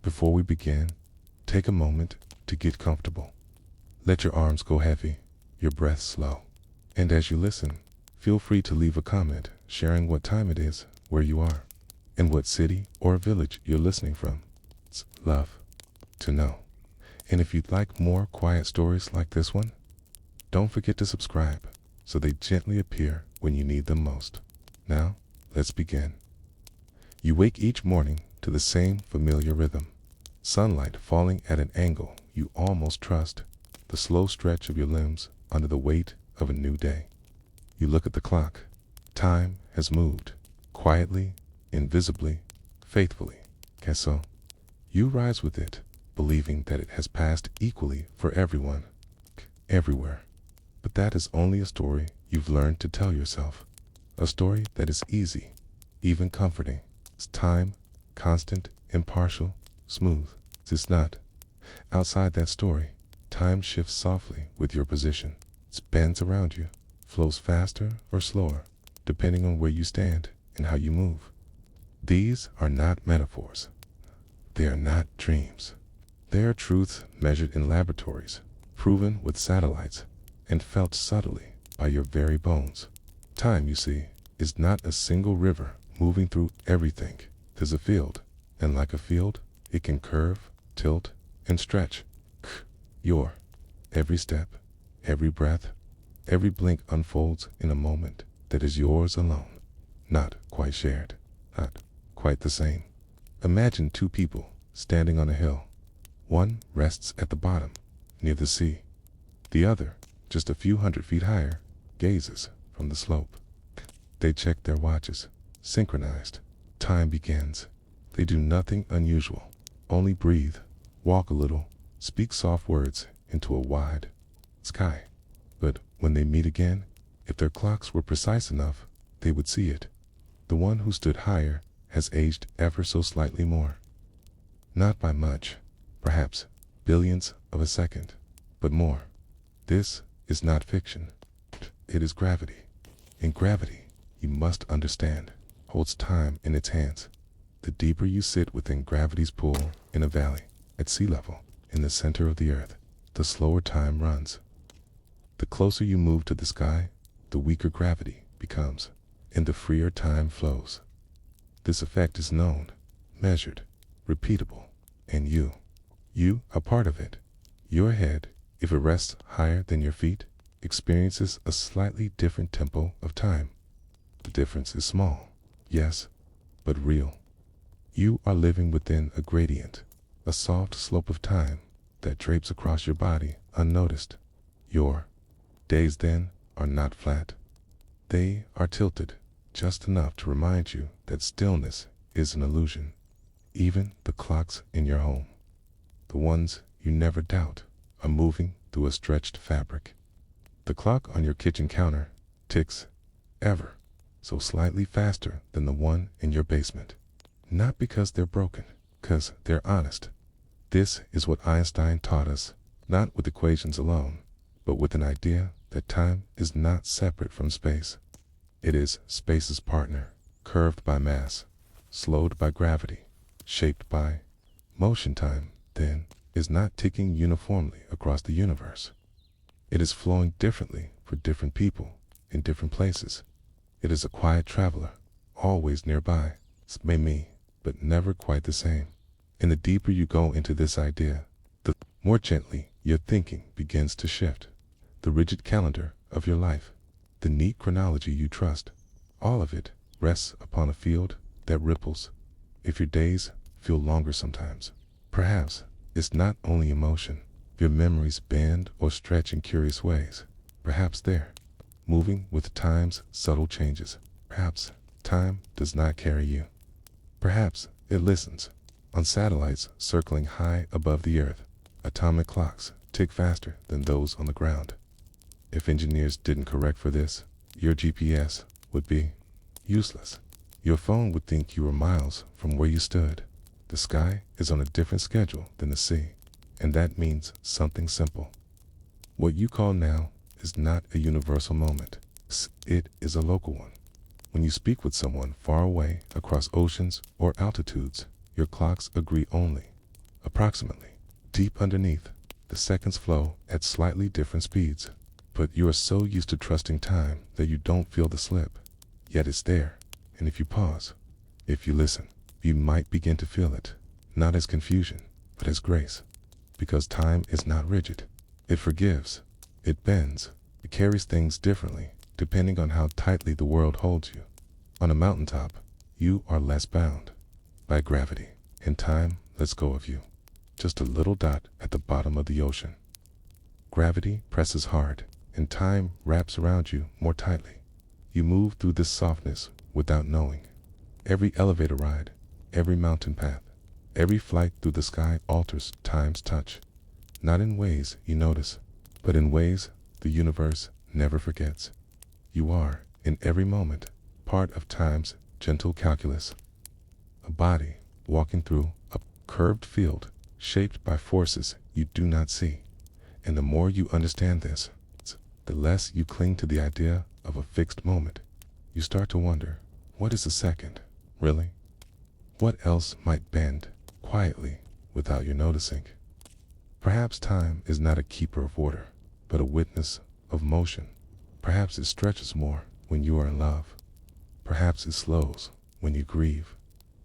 Before we begin, take a moment to get comfortable. Let your arms go heavy, your breath slow. And as you listen, feel free to leave a comment sharing what time it is, where you are, and what city or village you're listening from. It's love to know. And if you'd like more quiet stories like this one, don't forget to subscribe so they gently appear when you need them most. Now, let's begin. You wake each morning to the same familiar rhythm. Sunlight falling at an angle you almost trust, the slow stretch of your limbs under the weight of a new day. You look at the clock. Time has moved, quietly, invisibly, faithfully. So, you rise with it, believing that it has passed equally for everyone, everywhere. But that is only a story you've learned to tell yourself. A story that is easy, even comforting. It's time, constant, impartial, smooth. It's not. Outside that story, time shifts softly with your position. It bends around you, flows faster or slower, depending on where you stand and how you move. These are not metaphors. They are not dreams. They are truths measured in laboratories, proven with satellites, and felt subtly by your very bones. Time, you see, is not a single river moving through everything. There's a field, and like a field, it can curve, tilt, and stretch. Your every step, every breath, every blink unfolds in a moment that is yours alone, not quite shared, not quite the same. Imagine two people standing on a hill. One rests at the bottom, near the sea. The other, just a few hundred feet higher, gazes from the slope. They check their watches, synchronized. Time begins. They do nothing unusual, only breathe, walk a little, speak soft words into a wide sky. But when they meet again, if their clocks were precise enough, they would see it. The one who stood higher has aged ever so slightly more. Not by much, perhaps billions of a second, but more. This is not fiction. It is gravity. And gravity, you must understand, holds time in its hands. The deeper you sit within gravity's pull in a valley, at sea level, in the center of the earth, the slower time runs. The closer you move to the sky, the weaker gravity becomes, and the freer time flows. This effect is known, measured, repeatable, and you are part of it. Your head, if it rests higher than your feet, experiences a slightly different tempo of time. The difference is small, yes, but real. You are living within a gradient, a soft slope of time that drapes across your body unnoticed. Your days then are not flat. They are tilted, just enough to remind you that stillness is an illusion. Even the clocks in your home, the ones you never doubt, are moving through a stretched fabric. The clock on your kitchen counter ticks ever so slightly faster than the one in your basement. Not because they're broken, because they're honest. This is what Einstein taught us, not with equations alone, but with an idea that time is not separate from space. It is space's partner, curved by mass, slowed by gravity, shaped by motion. Time, then, is not ticking uniformly across the universe. It is flowing differently for different people in different places. It is a quiet traveler, always nearby. It's me, but never quite the same. And the deeper you go into this idea, the more gently your thinking begins to shift. The rigid calendar of your life, the neat chronology you trust, all of it rests upon a field that ripples. If your days feel longer sometimes, perhaps it's not only emotion. Your memories bend or stretch in curious ways. Perhaps they're moving with time's subtle changes. Perhaps time does not carry you. Perhaps it listens. On satellites circling high above the earth, atomic clocks tick faster than those on the ground. If engineers didn't correct for this, your GPS would be useless. Your phone would think you were miles from where you stood. The sky is on a different schedule than the sea, and that means something simple. What you call now is not a universal moment. It is a local one. When you speak with someone far away across oceans or altitudes, your clocks agree only approximately. Deep underneath, the seconds flow at slightly different speeds, but you are so used to trusting time that you don't feel the slip. Yet it's there, and if you pause, if you listen, you might begin to feel it, not as confusion, but as grace. Because time is not rigid. It forgives, it bends, it carries things differently, depending on how tightly the world holds you. On a mountaintop, you are less bound by gravity, and time lets go of you. Just a little dot at the bottom of the ocean. Gravity presses hard, and time wraps around you more tightly. You move through this softness without knowing. Every elevator ride, every mountain path, every flight through the sky alters time's touch. Not in ways you notice, but in ways the universe never forgets. You are, in every moment, part of time's gentle calculus. A body walking through a curved field shaped by forces you do not see. And the more you understand this, the less you cling to the idea of a fixed moment. You start to wonder, what is a second, really? What else might bend quietly without you noticing? Perhaps time is not a keeper of order, but a witness of motion. Perhaps it stretches more when you are in love. Perhaps it slows when you grieve.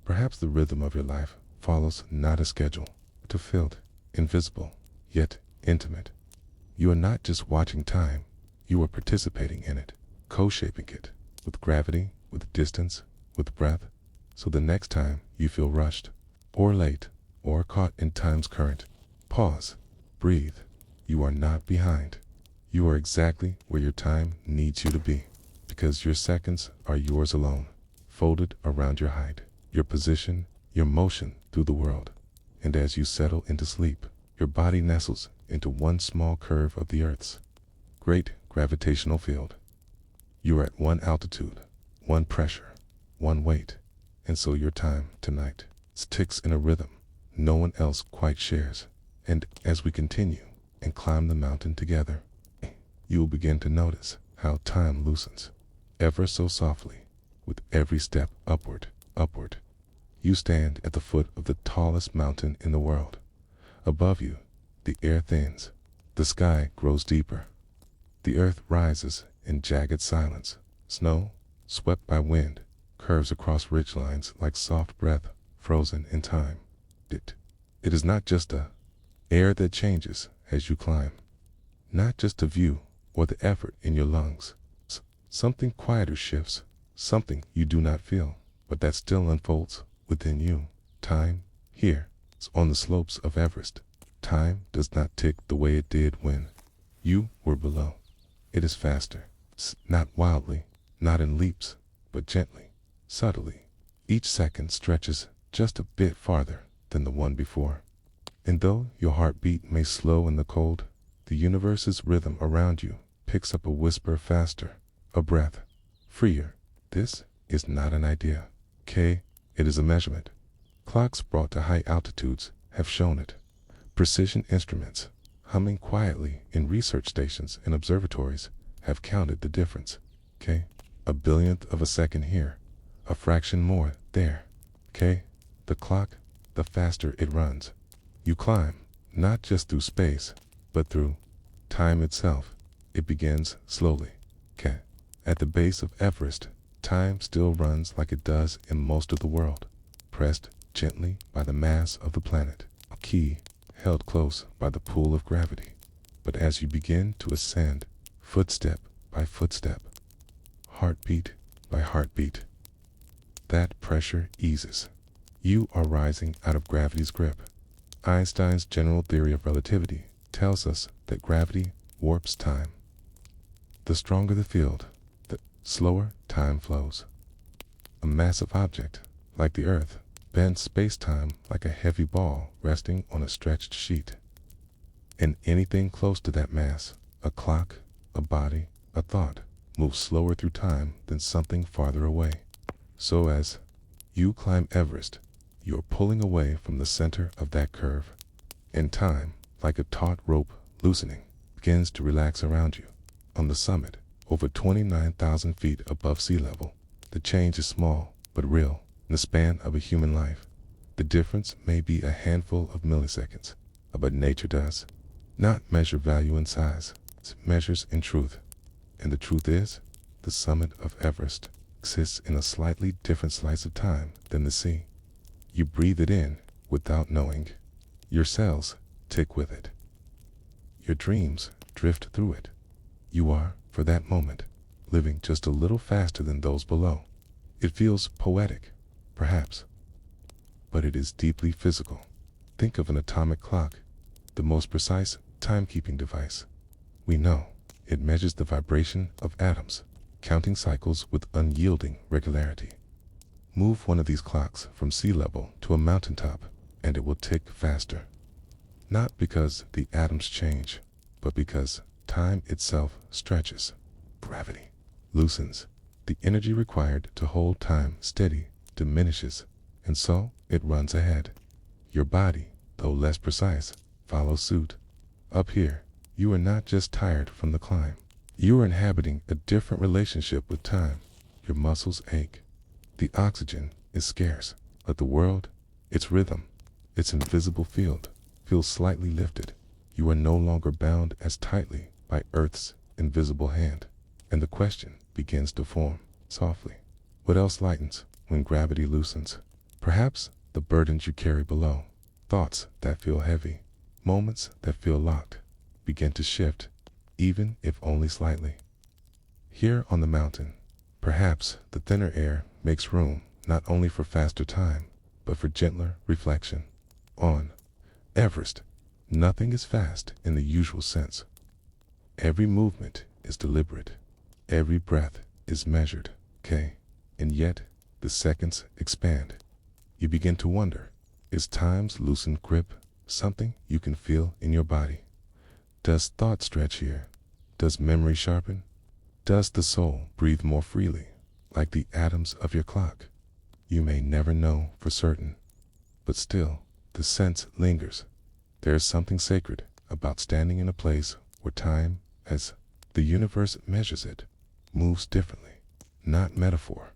Perhaps the rhythm of your life follows not a schedule, but a field, invisible, yet intimate. You are not just watching time, you are participating in it, co-shaping it, with gravity, with distance, with breath. So the next time you feel rushed, or late, or caught in time's current, pause, breathe. You are not behind. You are exactly where your time needs you to be, because your seconds are yours alone, folded around your height, your position, your motion through the world. And as you settle into sleep, your body nestles into one small curve of the Earth's great gravitational field. You are at one altitude, one pressure, one weight, and so your time tonight ticks in a rhythm no one else quite shares. And as we continue and climb the mountain together, you will begin to notice how time loosens, ever so softly, with every step upward, upward. You stand at the foot of the tallest mountain in the world. Above you, the air thins, the sky grows deeper. The earth rises in jagged silence. Snow, swept by wind, curves across ridgelines like soft breath frozen in time. It is not just the air that changes as you climb, not just the view or the effort in your lungs. Something quieter shifts, something you do not feel, but that still unfolds within you. Time, here, on the slopes of Everest, time does not tick the way it did when you were below. It is faster, not wildly, not in leaps, but gently, subtly. Each second stretches just a bit farther than the one before. And though your heartbeat may slow in the cold, the universe's rhythm around you picks up a whisper faster, a breath freer. This is not an idea, okay? It is a measurement. Clocks brought to high altitudes have shown it. Precision instruments, humming quietly in research stations and observatories, have counted the difference, okay? A billionth of a second here, a fraction more there, okay? The clock, the faster it runs. You climb, not just through space, but through time itself. It begins slowly, okay? At the base of Everest, time still runs like it does in most of the world, pressed gently by the mass of the planet, a key held close by the pull of gravity. But as you begin to ascend, footstep by footstep, heartbeat by heartbeat, that pressure eases. You are rising out of gravity's grip. Einstein's general theory of relativity tells us that gravity warps time. The stronger the field, the slower time flows. A massive object, like the Earth, bends space-time like a heavy ball resting on a stretched sheet. And anything close to that mass, a clock, a body, a thought, moves slower through time than something farther away. So as you climb Everest, you are pulling away from the center of that curve. And time, like a taut rope loosening, begins to relax around you. On the summit, over 29,000 feet above sea level, the change is small but real. In the span of a human life, The difference may be a handful of milliseconds, but nature does not measure value in size. It measures in truth. And the truth is, the summit of Everest exists in a slightly different slice of time than the sea. You breathe it in without knowing. Your cells tick with it. Your dreams drift through it. You are, for that moment, living just a little faster than those below. It feels poetic, perhaps, but it is deeply physical. Think of an atomic clock, the most precise timekeeping device. We know it measures the vibration of atoms, counting cycles with unyielding regularity. Move one of these clocks from sea level to a mountaintop, and it will tick faster. Not because the atoms change, but because time itself stretches. Gravity loosens. The energy required to hold time steady diminishes, and so it runs ahead. Your body, though less precise, follows suit. Up here, you are not just tired from the climb. You are inhabiting a different relationship with time. Your muscles ache. The oxygen is scarce, but the world, its rhythm, its invisible field, feels slightly lifted. You are no longer bound as tightly by Earth's invisible hand, and the question begins to form softly. What else lightens when gravity loosens? Perhaps the burdens you carry below, thoughts that feel heavy, moments that feel locked, begin to shift, even if only slightly. Here on the mountain, perhaps the thinner air makes room not only for faster time, but for gentler reflection. On Everest, nothing is fast in the usual sense. Every movement is deliberate. Every breath is measured, okay? And yet, the seconds expand. You begin to wonder, is time's loosened grip something you can feel in your body? Does thought stretch here? Does memory sharpen? Does the soul breathe more freely, like the atoms of your clock? You may never know for certain, but still, the sense lingers. There is something sacred about standing in a place where time, as the universe measures it, moves differently. Not metaphor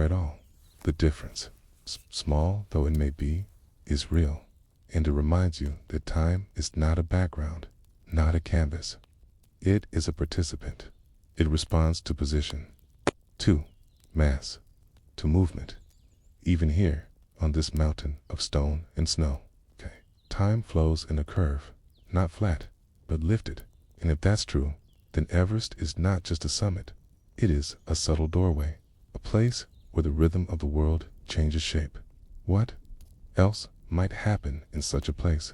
at all. The difference, small though it may be, is real, and it reminds you that time is not a background, not a canvas. It is a participant. It responds to position, to mass, to movement. Even here, on this mountain of stone and snow, okay, time flows in a curve, not flat, but lifted. And if that's true, then Everest is not just a summit. It is a subtle doorway, a place where the rhythm of the world changes shape. What else might happen in such a place?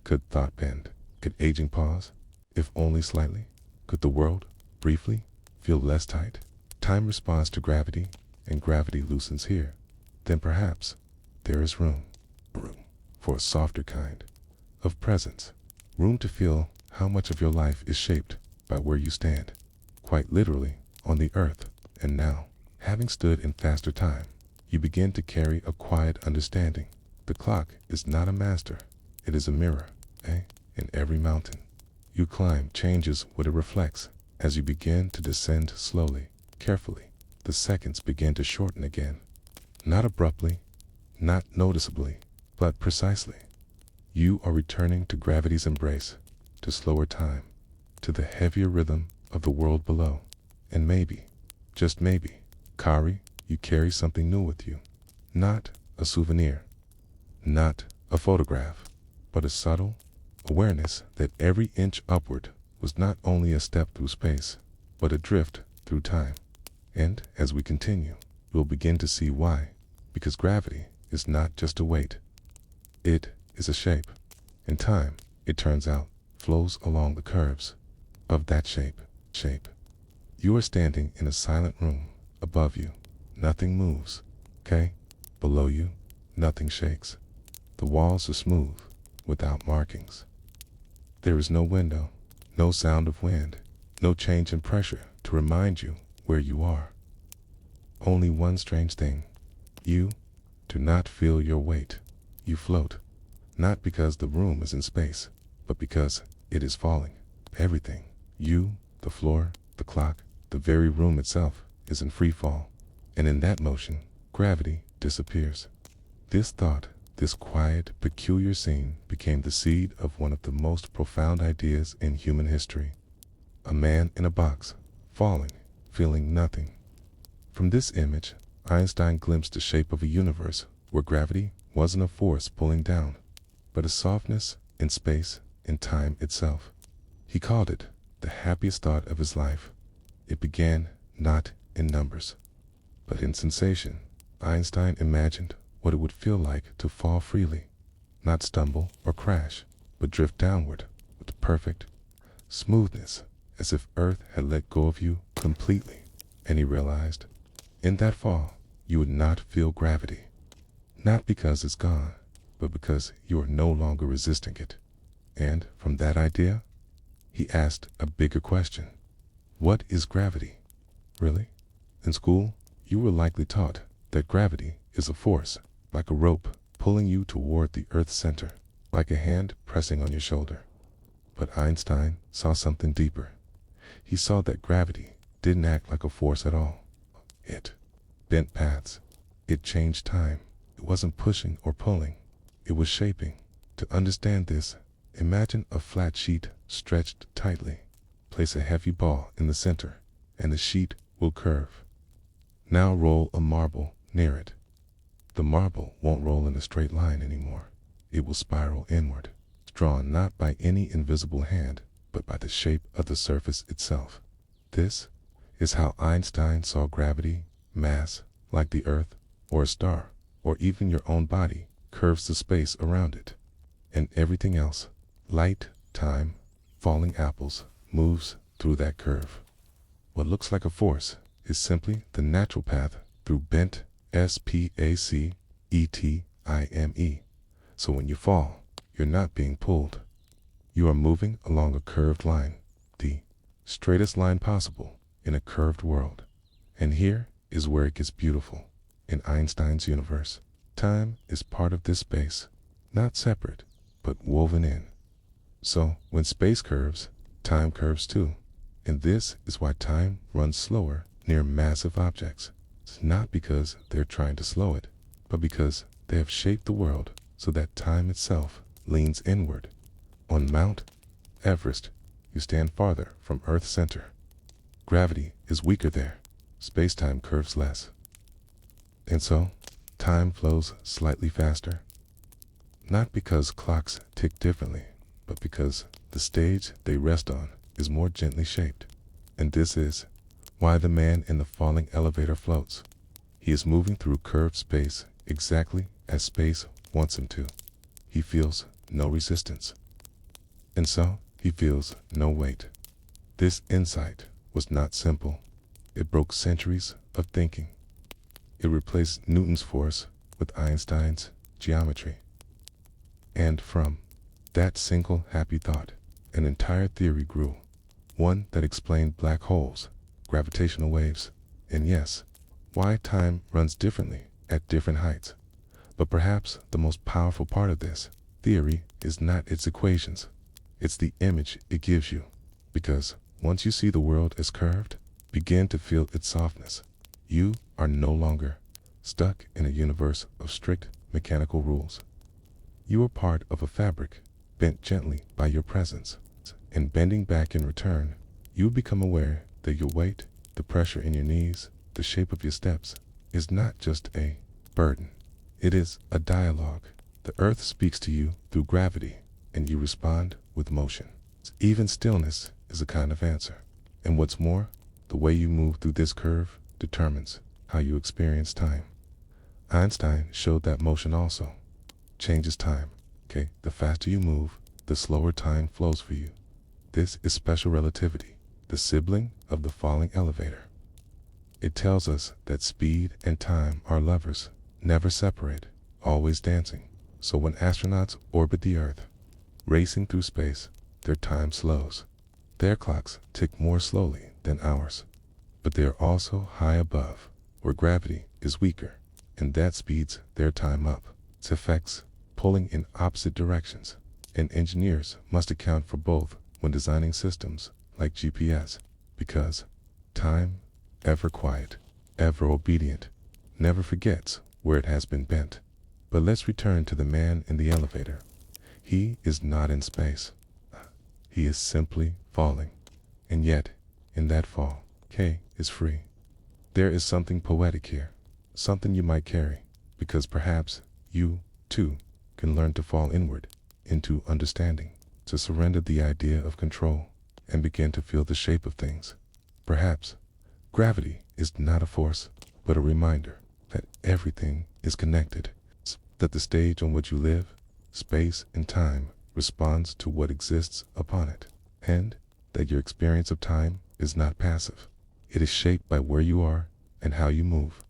Could thought bend? Could aging pause, if only slightly? Could the world, briefly, feel less tight? Time responds to gravity, and gravity loosens here. Then perhaps there is room for a softer kind of presence. Room to feel how much of your life is shaped by where you stand, quite literally, on the earth. And now, having stood in faster time, you begin to carry a quiet understanding. The clock is not a master, it is a mirror, in every mountain you climb changes what it reflects. As you begin to descend slowly, carefully, the seconds begin to shorten again. Not abruptly, not noticeably, but precisely. You are returning to gravity's embrace, to slower time, to the heavier rhythm of the world below. And maybe, just maybe, Kari, you carry something new with you. Not a souvenir, not a photograph, but a subtle awareness that every inch upward was not only a step through space, but a drift through time. And as we continue, we'll begin to see why. Because gravity is not just a weight. It is a shape. And time, it turns out, flows along the curves of that shape. You are standing in a silent room. Above you, nothing moves, okay? Below you, nothing shakes. The walls are smooth, without markings. There is no window, no sound of wind, no change in pressure to remind you where you are. Only one strange thing. You do not feel your weight. You float, not because the room is in space, but because it is falling. Everything, you, the floor, the clock, the very room itself, is in free fall. And in that motion, gravity disappears. This thought, this quiet, peculiar scene, became the seed of one of the most profound ideas in human history. A man in a box, falling, feeling nothing. From this image, Einstein glimpsed the shape of a universe where gravity wasn't a force pulling down, but a softness in space, in time itself. He called it the happiest thought of his life. It began not in numbers, but in sensation. Einstein imagined what it would feel like to fall freely, not stumble or crash, but drift downward with perfect smoothness, as if Earth had let go of you completely. And he realized, in that fall, you would not feel gravity. Not because it's gone, but because you are no longer resisting it. And from that idea, he asked a bigger question. What is gravity? Really? In school, you were likely taught that gravity is a force, like a rope pulling you toward the Earth's center, like a hand pressing on your shoulder. But Einstein saw something deeper. He saw that gravity didn't act like a force at all. It bent paths. It changed time. It wasn't pushing or pulling. It was shaping. To understand this, imagine a flat sheet stretched tightly. Place a heavy ball in the center, and the sheet will curve. Now roll a marble near it. The marble won't roll in a straight line anymore. It will spiral inward, drawn not by any invisible hand, but by the shape of the surface itself. This is how Einstein saw gravity. Mass, like the Earth, or a star, or even your own body, curves the space around it. And everything else, light, time, falling apples, moves through that curve. What looks like a force is simply the natural path through bent spacetime. So when you fall, you're not being pulled. You are moving along a curved line, the straightest line possible in a curved world. And here is where it gets beautiful. In Einstein's universe, time is part of this space, not separate, but woven in. So when space curves, time curves too. And this is why time runs slower near massive objects. It's not because they're trying to slow it, but because they have shaped the world so that time itself leans inward. On Mount Everest, you stand farther from Earth's center. Gravity is weaker there. Space-time curves less. And so, time flows slightly faster. Not because clocks tick differently, but because the stage they rest on is more gently shaped. And this is why the man in the falling elevator floats. He is moving through curved space exactly as space wants him to. He feels no resistance. And so, he feels no weight. This insight was not simple. It broke centuries of thinking. It replaced Newton's force with Einstein's geometry. And from that single happy thought, an entire theory grew. One that explained black holes, gravitational waves, and yes, why time runs differently at different heights. But perhaps the most powerful part of this theory is not its equations. It's the image it gives you. Because once you see the world as curved, begin to feel its softness. You are no longer stuck in a universe of strict mechanical rules. You are part of a fabric bent gently by your presence. And bending back in return, you become aware that your weight, the pressure in your knees, the shape of your steps, is not just a burden. It is a dialogue. The earth speaks to you through gravity, and you respond with motion. Even stillness is a kind of answer. And what's more, the way you move through this curve determines how you experience time. Einstein showed that motion also changes time. Okay, the faster you move, the slower time flows for you. This is special relativity, the sibling of the falling elevator. It tells us that speed and time are lovers, never separate, always dancing. So when astronauts orbit the Earth, racing through space, their time slows. Their clocks tick more slowly than ours. But they are also high above, where gravity is weaker, and that speeds their time up. Its effects pulling in opposite directions, and engineers must account for both when designing systems like GPS, because time, ever quiet, ever obedient, never forgets where it has been bent. But let's return to the man in the elevator. He is not in space. He is simply falling. And yet, in that fall, K is free. There is something poetic here, something you might carry, because perhaps you, too, can learn to fall inward, into understanding, to surrender the idea of control, and begin to feel the shape of things. Perhaps gravity is not a force, but a reminder that everything is connected, that the stage on which you live, space and time, responds to what exists upon it, and that your experience of time is not passive. It is shaped by where you are and how you move,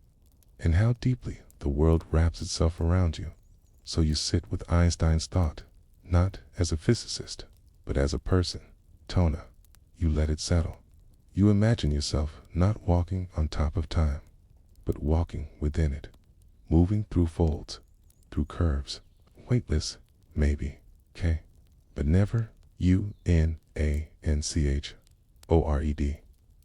and how deeply the world wraps itself around you. So you sit with Einstein's thought, not as a physicist, but as a person. Tona, you let it settle. You imagine yourself not walking on top of time, but walking within it, moving through folds, through curves, weightless, maybe, K, but never UNANCHORED.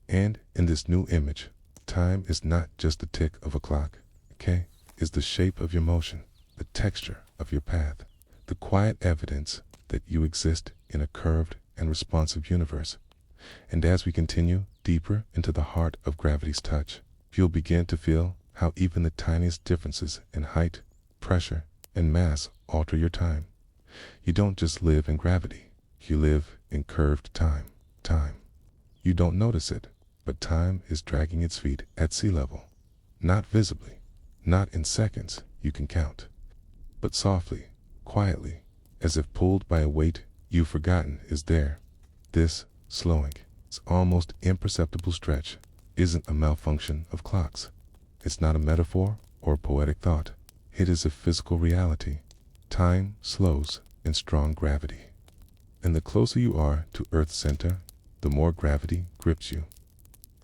And in this new image, time is not just the tick of a clock. K is the shape of your motion, the texture of your path, the quiet evidence that you exist in a curved and responsive universe. And as we continue deeper into the heart of gravity's touch, you'll begin to feel how even the tiniest differences in height, pressure, and mass alter your time. You don't just live in gravity, you live in curved time. You don't notice it, but time is dragging its feet at sea level. Not visibly, not in seconds you can count, but softly, quietly, as if pulled by a weight you've forgotten is there. This slowing, this almost imperceptible stretch, isn't a malfunction of clocks. It's not a metaphor or a poetic thought. It is a physical reality. Time slows in strong gravity. And the closer you are to Earth's center, the more gravity grips you,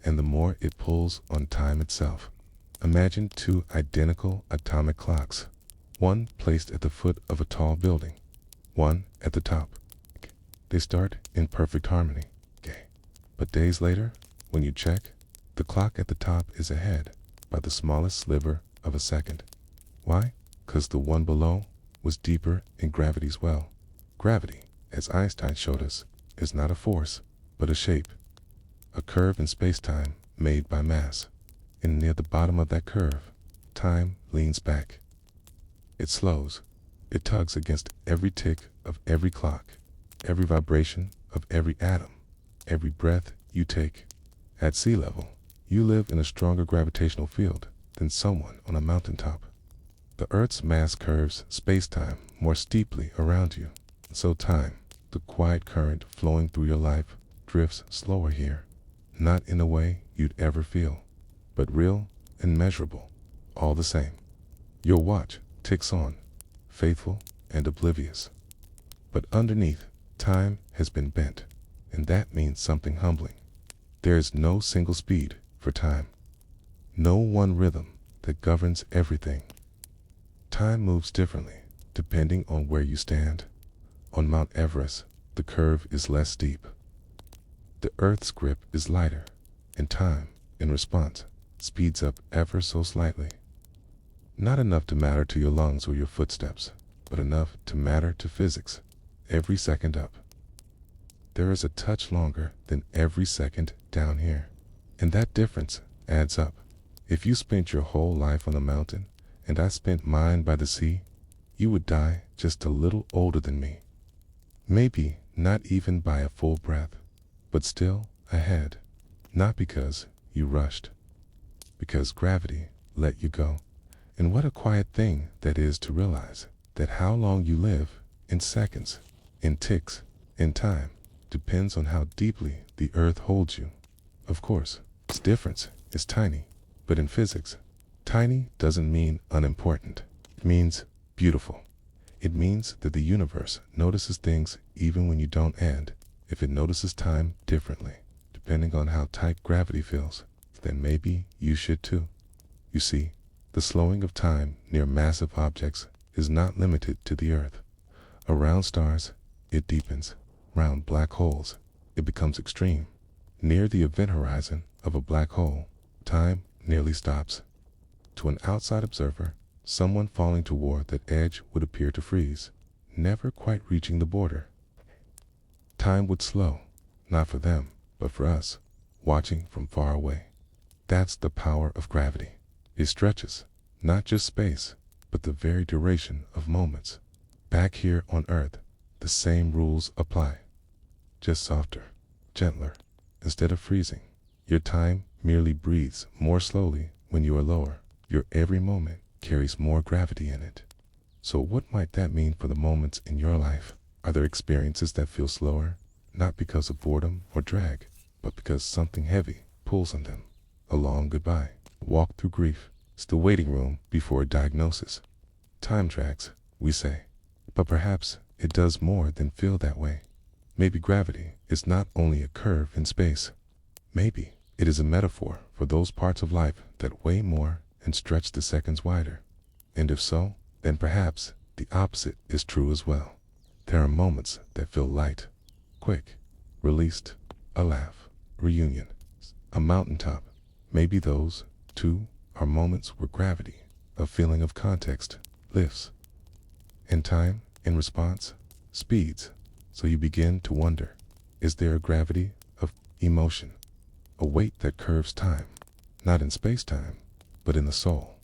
and the more it pulls on time itself. Imagine two identical atomic clocks, one placed at the foot of a tall building, one at the top. They start in perfect harmony, but days later, when you check, the clock at the top is ahead by the smallest sliver of a second. Why? 'Cause the one below was deeper in gravity's well. Gravity, as Einstein showed us, is not a force, but a shape, a curve in space-time made by mass. And near the bottom of that curve, time leans back. It slows. It tugs against every tick of every clock, every vibration of every atom, every breath you take. At sea level, you live in a stronger gravitational field than someone on a mountaintop. The Earth's mass curves space-time more steeply around you, so time, the quiet current flowing through your life, drifts slower here, not in a way you'd ever feel, but real and measurable, all the same. Your watch ticks on, faithful and oblivious. But underneath, time has been bent, and that means something humbling. There is no single speed for time, no one rhythm that governs everything. Time moves differently, depending on where you stand. On Mount Everest, the curve is less steep. The Earth's grip is lighter, and time, in response, speeds up ever so slightly. Not enough to matter to your lungs or your footsteps, but enough to matter to physics, every second up. There is a touch longer than every second down here, and that difference adds up. If you spent your whole life on a mountain, and I spent mine by the sea, you would die just a little older than me. Maybe not even by a full breath, but still ahead. Not because you rushed, because gravity let you go. And what a quiet thing that is to realize that how long you live, in seconds, in ticks, in time, depends on how deeply the Earth holds you. Of course, its difference is tiny, but in physics, tiny doesn't mean unimportant. It means beautiful. It means that the universe notices things even when you don't, and if it notices time differently, depending on how tight gravity feels, then maybe you should too. You see, the slowing of time near massive objects is not limited to the Earth. Around stars, it deepens. Round black holes, it becomes extreme. Near the event horizon of a black hole, time nearly stops. To an outside observer, Someone falling toward that edge would appear to freeze, never quite reaching the border. Time would slow, not for them, but for us, watching from far away. That's the power of gravity. It stretches, not just space, but the very duration of moments. Back here on Earth, the same rules apply. Just softer, gentler. Instead of freezing, your time merely breathes more slowly when you are lower. Your every moment carries more gravity in it. So what might that mean for the moments in your life? Are there experiences that feel slower, not because of boredom or drag, but because something heavy pulls on them? A long goodbye, a walk through grief, it's the waiting room before a diagnosis. Time drags, we say, but perhaps it does more than feel that way. Maybe gravity is not only a curve in space. Maybe it is a metaphor for those parts of life that weigh more and stretch the seconds wider. And if so, then perhaps the opposite is true as well. There are moments that feel light, quick, released, a laugh, reunion, a mountaintop. Maybe those, too, are moments where gravity, a feeling of context, lifts. And time, in response, speeds. So you begin to wonder, is there a gravity of emotion? A weight that curves time, not in space-time, but in the soul.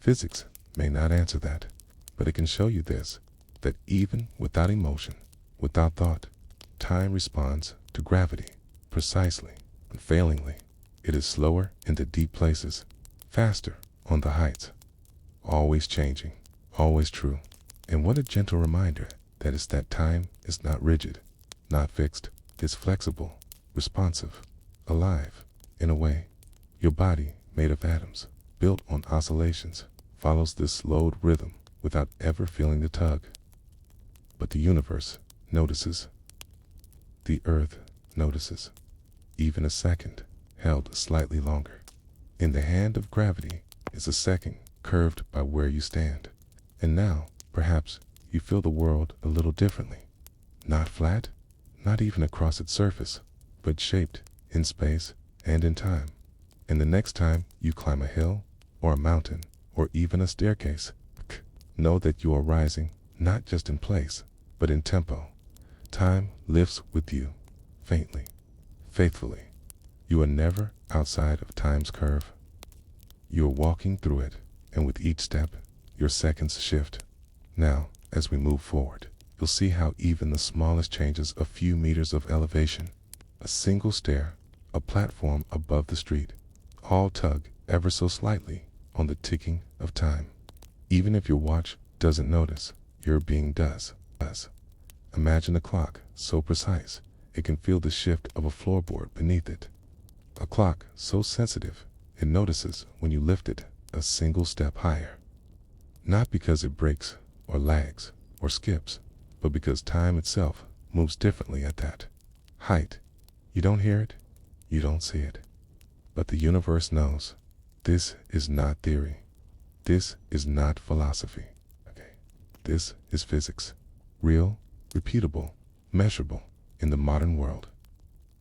Physics may not answer that, but it can show you this, that even without emotion, without thought, time responds to gravity, precisely, unfailingly. It is slower in the deep places, faster on the heights, always changing, always true. And what a gentle reminder that time is not rigid, not fixed, it's flexible, responsive, alive. In a way, your body, made of atoms, built on oscillations, follows this slowed rhythm without ever feeling the tug. But the universe notices. The earth notices. Even a second, held slightly longer. In the hand of gravity is a second curved by where you stand. And now, perhaps, you feel the world a little differently. Not flat, not even across its surface, but shaped in space and in time. And the next time you climb a hill, or a mountain, or even a staircase, know that you are rising, not just in place, but in tempo. Time lifts with you, faintly, faithfully. You are never outside of time's curve. You are walking through it, and with each step, your seconds shift. Now, as we move forward, you'll see how even the smallest changes, a few meters of elevation, a single stair, a platform above the street, all tug ever so slightly on the ticking of time. Even if your watch doesn't notice, your being does. Imagine a clock so precise, it can feel the shift of a floorboard beneath it. A clock so sensitive, it notices when you lift it a single step higher. Not because it breaks, or lags, or skips, but because time itself moves differently at that height. You don't hear it, you don't see it. But the universe knows. This is not theory. This is not philosophy. This is physics. Real, repeatable, measurable in the modern world.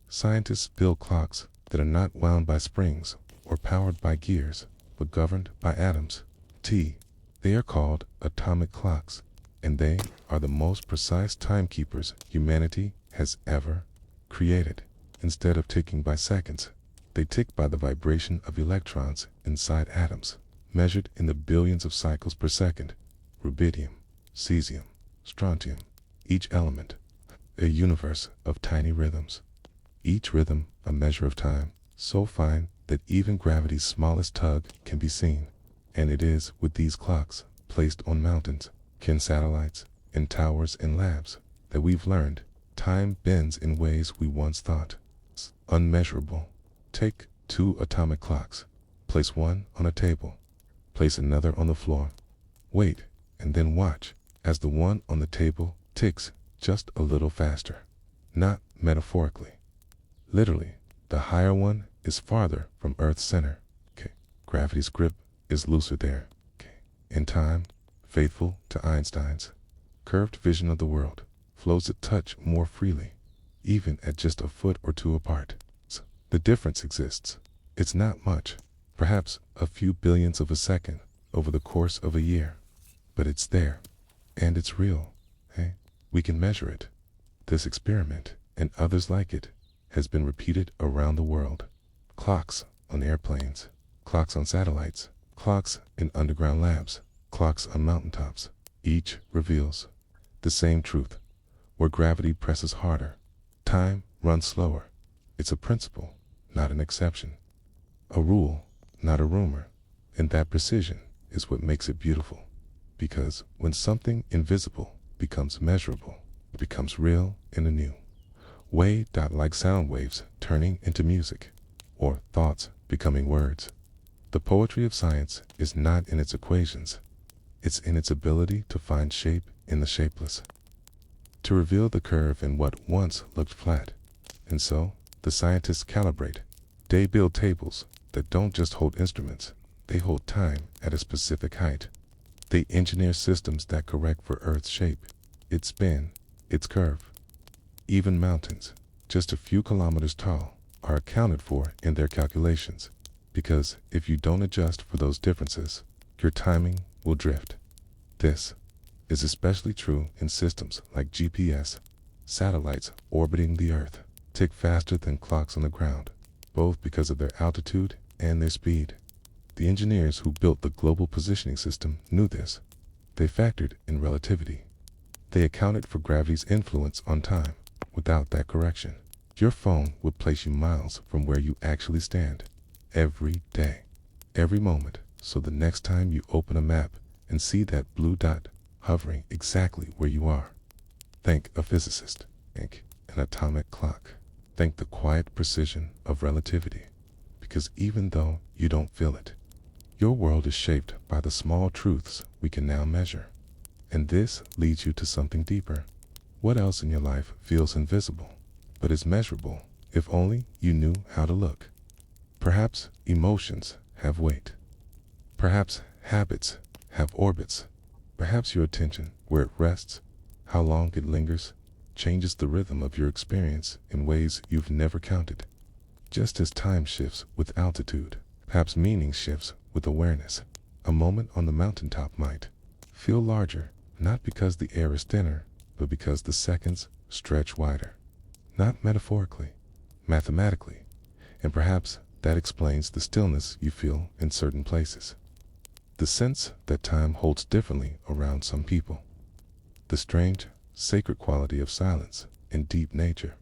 Scientists build clocks that are not wound by springs or powered by gears, but governed by atoms. They are called atomic clocks, and they are the most precise timekeepers humanity has ever created. Instead of ticking by seconds, they tick by the vibration of electrons inside atoms, measured in the billions of cycles per second. Rubidium, cesium, strontium, each element, a universe of tiny rhythms. Each rhythm a measure of time, so fine that even gravity's smallest tug can be seen. And it is with these clocks, placed on mountains, satellites, and towers and labs, that we've learned time bends in ways we once thought unmeasurable. Take 2 atomic clocks, place one on a table, place another on the floor. Wait, and then watch as the one on the table ticks just a little faster. Not metaphorically. Literally, the higher one is farther from Earth's center. Gravity's grip is looser there. In time, faithful to Einstein's curved vision of the world, flows a touch more freely, even at just a foot or two apart. The difference exists. It's not much, perhaps a few billionths of a second, over the course of a year. But it's there, and it's real. Hey, we can measure it. This experiment, and others like it, has been repeated around the world. Clocks on airplanes, clocks on satellites, clocks in underground labs, clocks on mountaintops. Each reveals the same truth. Where gravity presses harder, time runs slower. It's a principle, not an exception. A rule, not a rumor. And that precision is what makes it beautiful. Because when something invisible becomes measurable, it becomes real and anew. Way like sound waves turning into music, or thoughts becoming words. The poetry of science is not in its equations. It's in its ability to find shape in the shapeless, to reveal the curve in what once looked flat. And so, the scientists calibrate. They build tables that don't just hold instruments, they hold time at a specific height. They engineer systems that correct for Earth's shape, its spin, its curve. Even mountains, just a few kilometers tall, are accounted for in their calculations. Because if you don't adjust for those differences, your timing will drift. This is especially true in systems like GPS. Satellites orbiting the Earth tick faster than clocks on the ground, both because of their altitude and their speed. The engineers who built the global positioning system knew this. They factored in relativity. They accounted for gravity's influence on time. Without that correction, your phone would place you miles from where you actually stand. Every day, every moment, so the next time you open a map and see that blue dot hovering exactly where you are, thank a physicist, thank an atomic clock, thank the quiet precision of relativity. Because even though you don't feel it, your world is shaped by the small truths we can now measure. And this leads you to something deeper. What else in your life feels invisible, but is measurable if only you knew how to look? Perhaps emotions have weight. Perhaps habits have orbits. Perhaps your attention, where it rests, how long it lingers, changes the rhythm of your experience in ways you've never counted. Just as time shifts with altitude, perhaps meaning shifts with awareness. A moment on the mountaintop might feel larger, not because the air is thinner, but because the seconds stretch wider. Not metaphorically, mathematically. And perhaps that explains the stillness you feel in certain places. The sense that time holds differently around some people. The strange, sacred quality of silence in deep nature.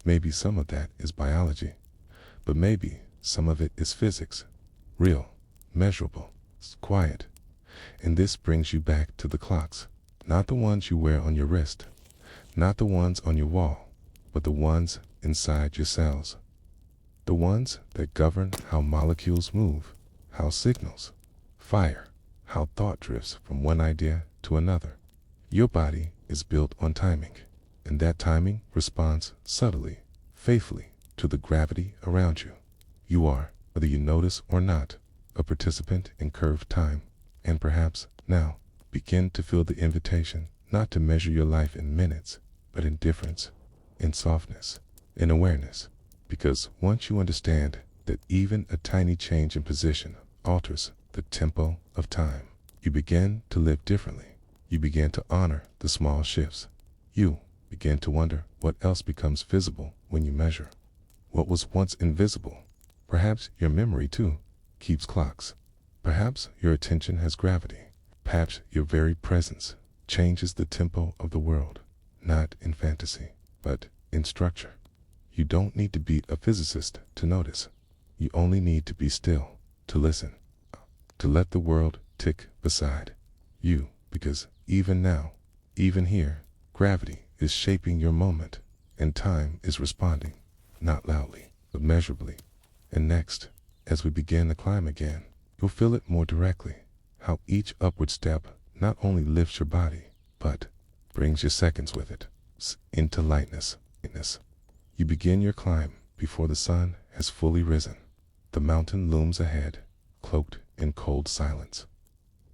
Maybe some of that is biology, but maybe some of it is physics. Real, measurable, quiet. And this brings you back to the clocks. Not the ones you wear on your wrist, not the ones on your wall, but the ones inside your cells. The ones that govern how molecules move, how signals fire, how thought drifts from one idea to another. Your body is built on timing, and that timing responds subtly, faithfully, to the gravity around you. You are, whether you notice or not, a participant in curved time, and perhaps now begin to feel the invitation not to measure your life in minutes, but in difference, in softness, in awareness. Because once you understand that even a tiny change in position alters the tempo of time, you begin to live differently. You begin to honor the small shifts. You begin to wonder what else becomes visible when you measure. What was once invisible, perhaps your memory too, keeps clocks. Perhaps your attention has gravity. Perhaps your very presence changes the tempo of the world, not in fantasy, but in structure. You don't need to be a physicist to notice. You only need to be still, to listen, to let the world tick beside you. Because even now, even here, gravity is shaping your moment, and time is responding, not loudly, but measurably. And next, as we begin to climb again, you'll feel it more directly, how each upward step not only lifts your body, but brings your seconds with it, into lightness. You begin your climb before the sun has fully risen. The mountain looms ahead, cloaked in cold silence.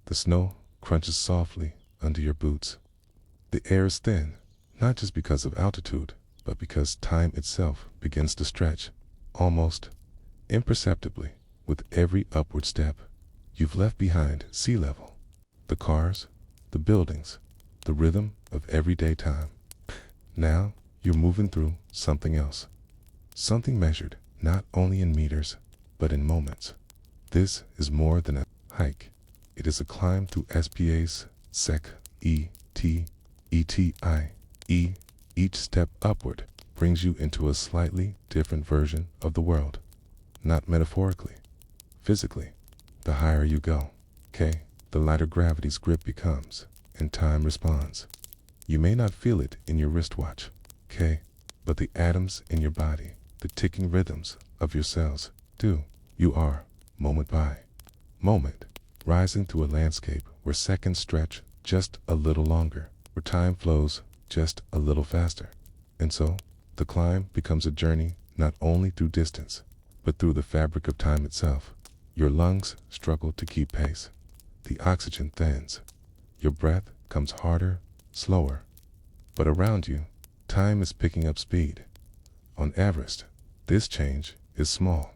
The snow crunches softly under your boots. The air is thin, not just because of altitude, but because time itself begins to stretch, almost imperceptibly, with every upward step. You've left behind sea level, the cars, the buildings, the rhythm of everyday time. Now you're moving through something else. Something measured not only in meters, but in moments. This is more than a hike. It is a climb through SPA's SEC, E-T, E-T-I-E. Each step upward brings you into a slightly different version of the world. Not metaphorically, physically. The higher you go, okay, the lighter gravity's grip becomes, and time responds. You may not feel it in your wristwatch, okay, but the atoms in your body, the ticking rhythms of your cells, do. You are, moment by moment, rising through a landscape where seconds stretch just a little longer, where time flows just a little faster. And so, the climb becomes a journey not only through distance, but through the fabric of time itself. Your lungs struggle to keep pace. The oxygen thins. Your breath comes harder, slower. But around you, time is picking up speed. On Everest, this change is small.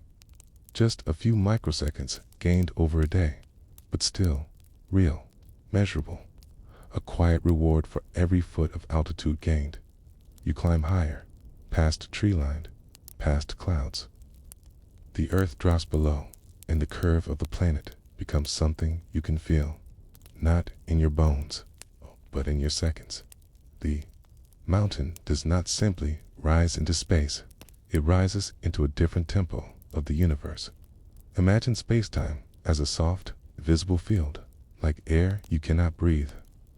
Just a few microseconds gained over a day, but still real, measurable. A quiet reward for every foot of altitude gained. You climb higher, past tree-lined, past clouds. The earth drops below, and the curve of the planet becomes something you can feel, not in your bones, but in your seconds. The mountain does not simply rise into space, it rises into a different tempo of the universe. Imagine space-time as a soft, visible field, like air you cannot breathe,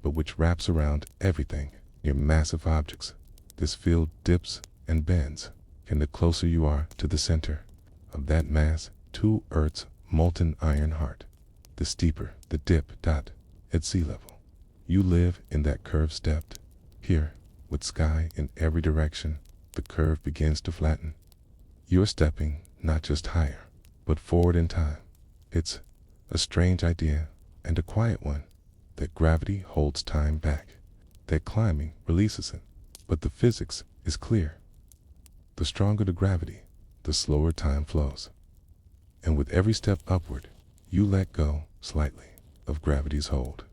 but which wraps around everything, your massive objects. This field dips and bends, and the closer you are to the center of that mass, to Earth's molten iron heart, the steeper the dip. At sea level, you live in that curve stepped. Here, with sky in every direction, the curve begins to flatten. You're stepping not just higher, but forward in time. It's a strange idea, and a quiet one, that gravity holds time back, that climbing releases it. But the physics is clear. The stronger the gravity, the slower time flows. And with every step upward, you let go slightly of gravity's hold.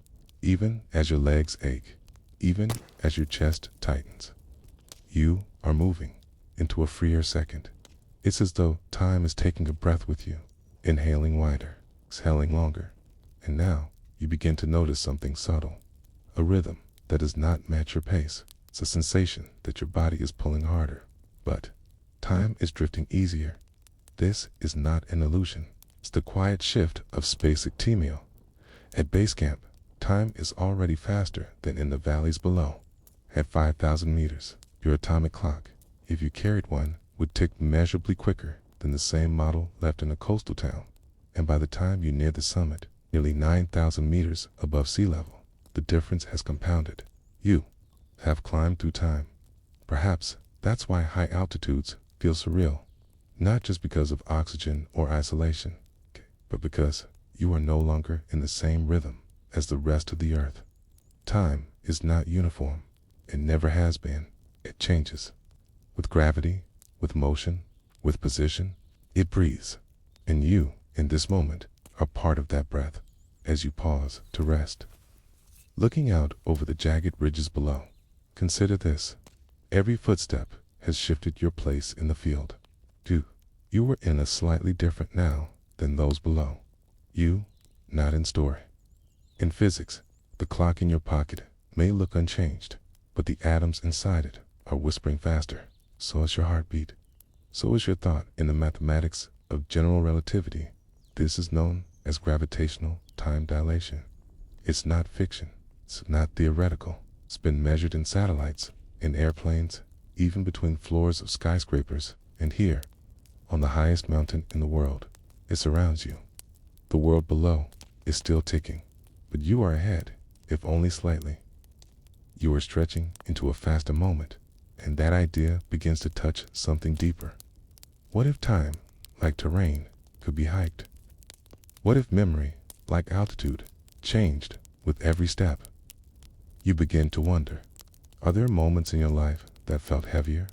Even as your legs ache, even as your chest tightens, you are moving into a freer second. It's as though time is taking a breath with you, inhaling wider, exhaling longer. And now you begin to notice something subtle, a rhythm that does not match your pace. It's a sensation that your body is pulling harder, but time is drifting easier. This is not an illusion. It's the quiet shift of space ectemio. At base camp, time is already faster than in the valleys below. At 5,000 meters, your atomic clock, if you carried one, would tick measurably quicker than the same model left in a coastal town. And by the time you near the summit, nearly 9,000 meters above sea level, the difference has compounded. You have climbed through time. Perhaps that's why high altitudes feel surreal. Not just because of oxygen or isolation, but because you are no longer in the same rhythm as the rest of the earth. Time is not uniform. It never has been. It changes. With gravity, with motion, with position, it breathes. And you, in this moment, are part of that breath as you pause to rest. Looking out over the jagged ridges below, consider this. Every footstep has shifted your place in the field. You were in a slightly different now than those below. You, not in story. In physics, the clock in your pocket may look unchanged, but the atoms inside it are whispering faster. So is your heartbeat. So is your thought. In the mathematics of general relativity, this is known as gravitational time dilation. It's not fiction. It's not theoretical. It's been measured in satellites, in airplanes, even between floors of skyscrapers, and here, on the highest mountain in the world. It surrounds you. The world below is still ticking, but you are ahead, if only slightly. You are stretching into a faster moment, and that idea begins to touch something deeper. What if time, like terrain, could be hiked? What if memory, like altitude, changed with every step? You begin to wonder, are there moments in your life that felt heavier,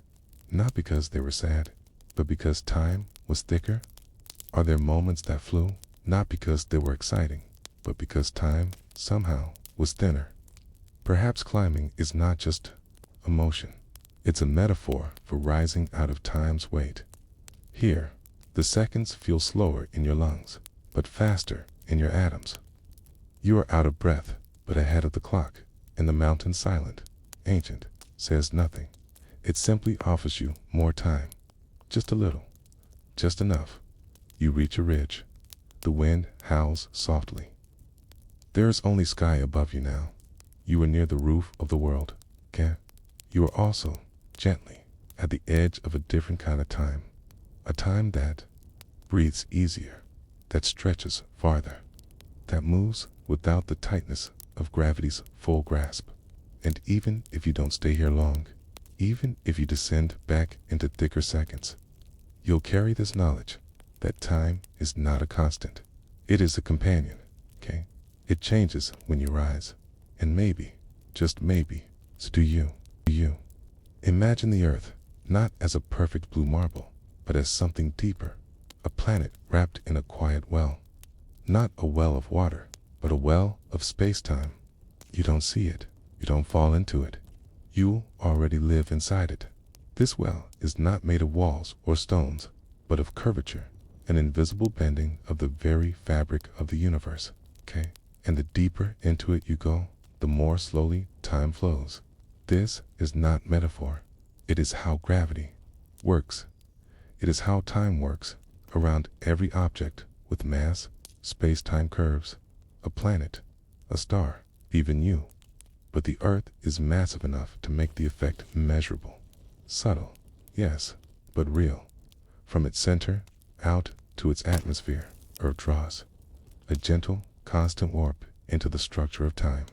not because they were sad, but because time was thicker? Are there moments that flew, not because they were exciting, but because time, somehow, was thinner. Perhaps climbing is not just a motion. It's a metaphor for rising out of time's weight. Here, the seconds feel slower in your lungs, but faster in your atoms. You are out of breath, but ahead of the clock, and the mountain silent, ancient, says nothing. It simply offers you more time. Just a little. Just enough. You reach a ridge. The wind howls softly. There is only sky above you now. You are near the roof of the world. Okay? You are also, gently, at the edge of a different kind of time. A time that breathes easier, that stretches farther, that moves without the tightness of gravity's full grasp. And even if you don't stay here long, even if you descend back into thicker seconds, you'll carry this knowledge that time is not a constant. It is a companion, okay? It changes when you rise. And maybe, just maybe, so do you. Imagine the Earth not as a perfect blue marble, but as something deeper, a planet wrapped in a quiet well. Not a well of water, but a well of space-time. You don't see it. You don't fall into it. You already live inside it. This well is not made of walls or stones, but of curvature, an invisible bending of the very fabric of the universe, okay? And the deeper into it you go, the more slowly time flows. This is not metaphor. It is how gravity works. It is how time works around every object with mass, space-time curves, a planet, a star, even you. But the Earth is massive enough to make the effect measurable. Subtle, yes, but real. From its center out to its atmosphere, Earth draws a gentle, constant warp into the structure of time.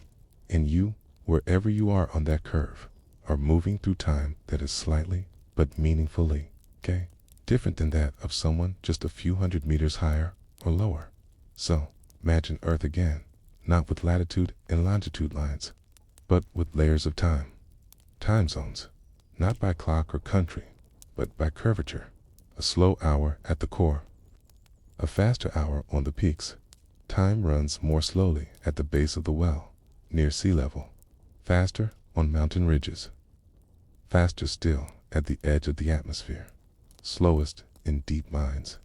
And you, wherever you are on that curve, are moving through time that is slightly, but meaningfully, okay? Different than that of someone just a few hundred meters higher or lower. So, imagine Earth again, not with latitude and longitude lines, but with layers of time. Time zones, not by clock or country, but by curvature. A slow hour at the core, a faster hour on the peaks. Time runs more slowly at the base of the well, near sea level, faster on mountain ridges, faster still at the edge of the atmosphere, slowest in deep mines,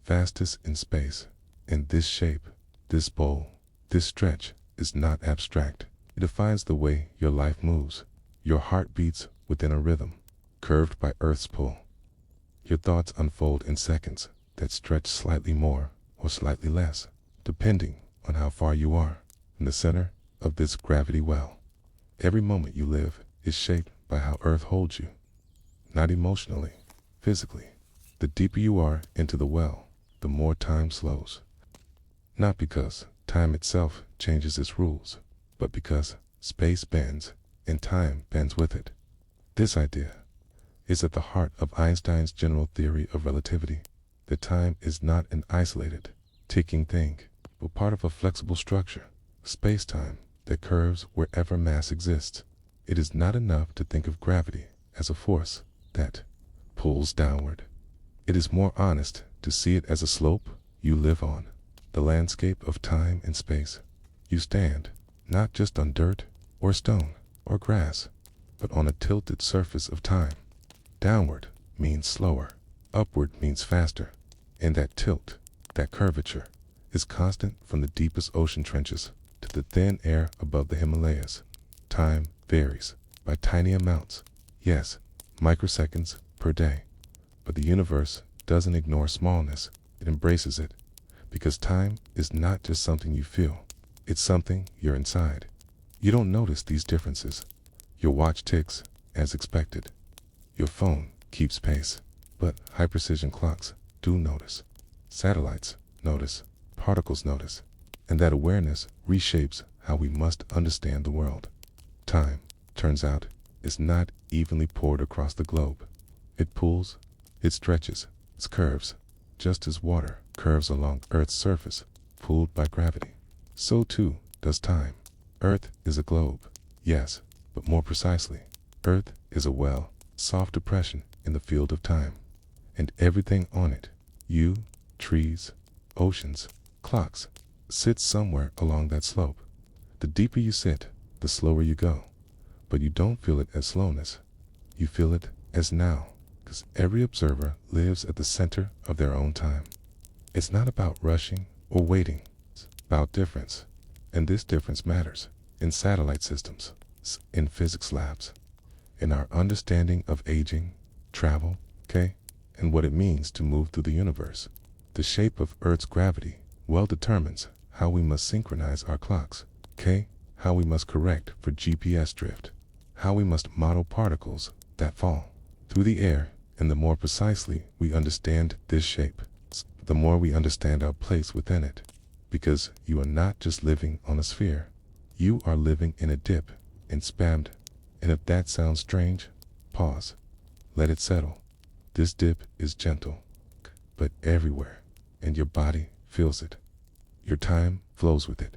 fastest in space. And this shape, this bowl, this stretch is not abstract. It defines the way your life moves. Your heart beats within a rhythm, curved by Earth's pull. Your thoughts unfold in seconds that stretch slightly more or slightly less, depending on how far you are in the center of this gravity well. Every moment you live is shaped by how Earth holds you, not emotionally, physically. The deeper you are into the well, the more time slows. Not because time itself changes its rules, but because space bends and time bends with it. This idea is at the heart of Einstein's general theory of relativity, that time is not an isolated, ticking thing, but part of a flexible structure, space-time that curves wherever mass exists. It is not enough to think of gravity as a force that pulls downward. It is more honest to see it as a slope you live on, the landscape of time and space. You stand not just on dirt or stone or grass, but on a tilted surface of time. Downward means slower, upward means faster, and that tilt, that curvature, is constant from the deepest ocean trenches to the thin air above the Himalayas. Time varies by tiny amounts, yes, microseconds per day. But the universe doesn't ignore smallness, it embraces it, because time is not just something you feel, it's something you're inside. You don't notice these differences. Your watch ticks as expected. Your phone keeps pace, but high-precision clocks do notice. Satellites notice, particles notice, and that awareness reshapes how we must understand the world. Time, turns out, is not evenly poured across the globe. It pulls, it stretches, it curves, just as water curves along Earth's surface, pulled by gravity. So too does time. Earth is a globe, yes, but more precisely, Earth is a well, soft depression in the field of time, and everything on it, you, trees, oceans, clocks sit somewhere along that slope. The deeper you sit, the slower you go. But you don't feel it as slowness. You feel it as now, because every observer lives at the center of their own time. It's not about rushing or waiting. It's about difference. And this difference matters in satellite systems, in physics labs, in our understanding of aging, travel, and what it means to move through the universe. The shape of Earth's gravity well determines how we must synchronize our clocks, how we must correct for GPS drift, how we must model particles that fall through the air, and the more precisely we understand this shape, the more we understand our place within it. Because you are not just living on a sphere, you are living in a dip, spammed. And if that sounds strange, pause. Let it settle. This dip is gentle, but everywhere, and your body feels it. Your time flows with it.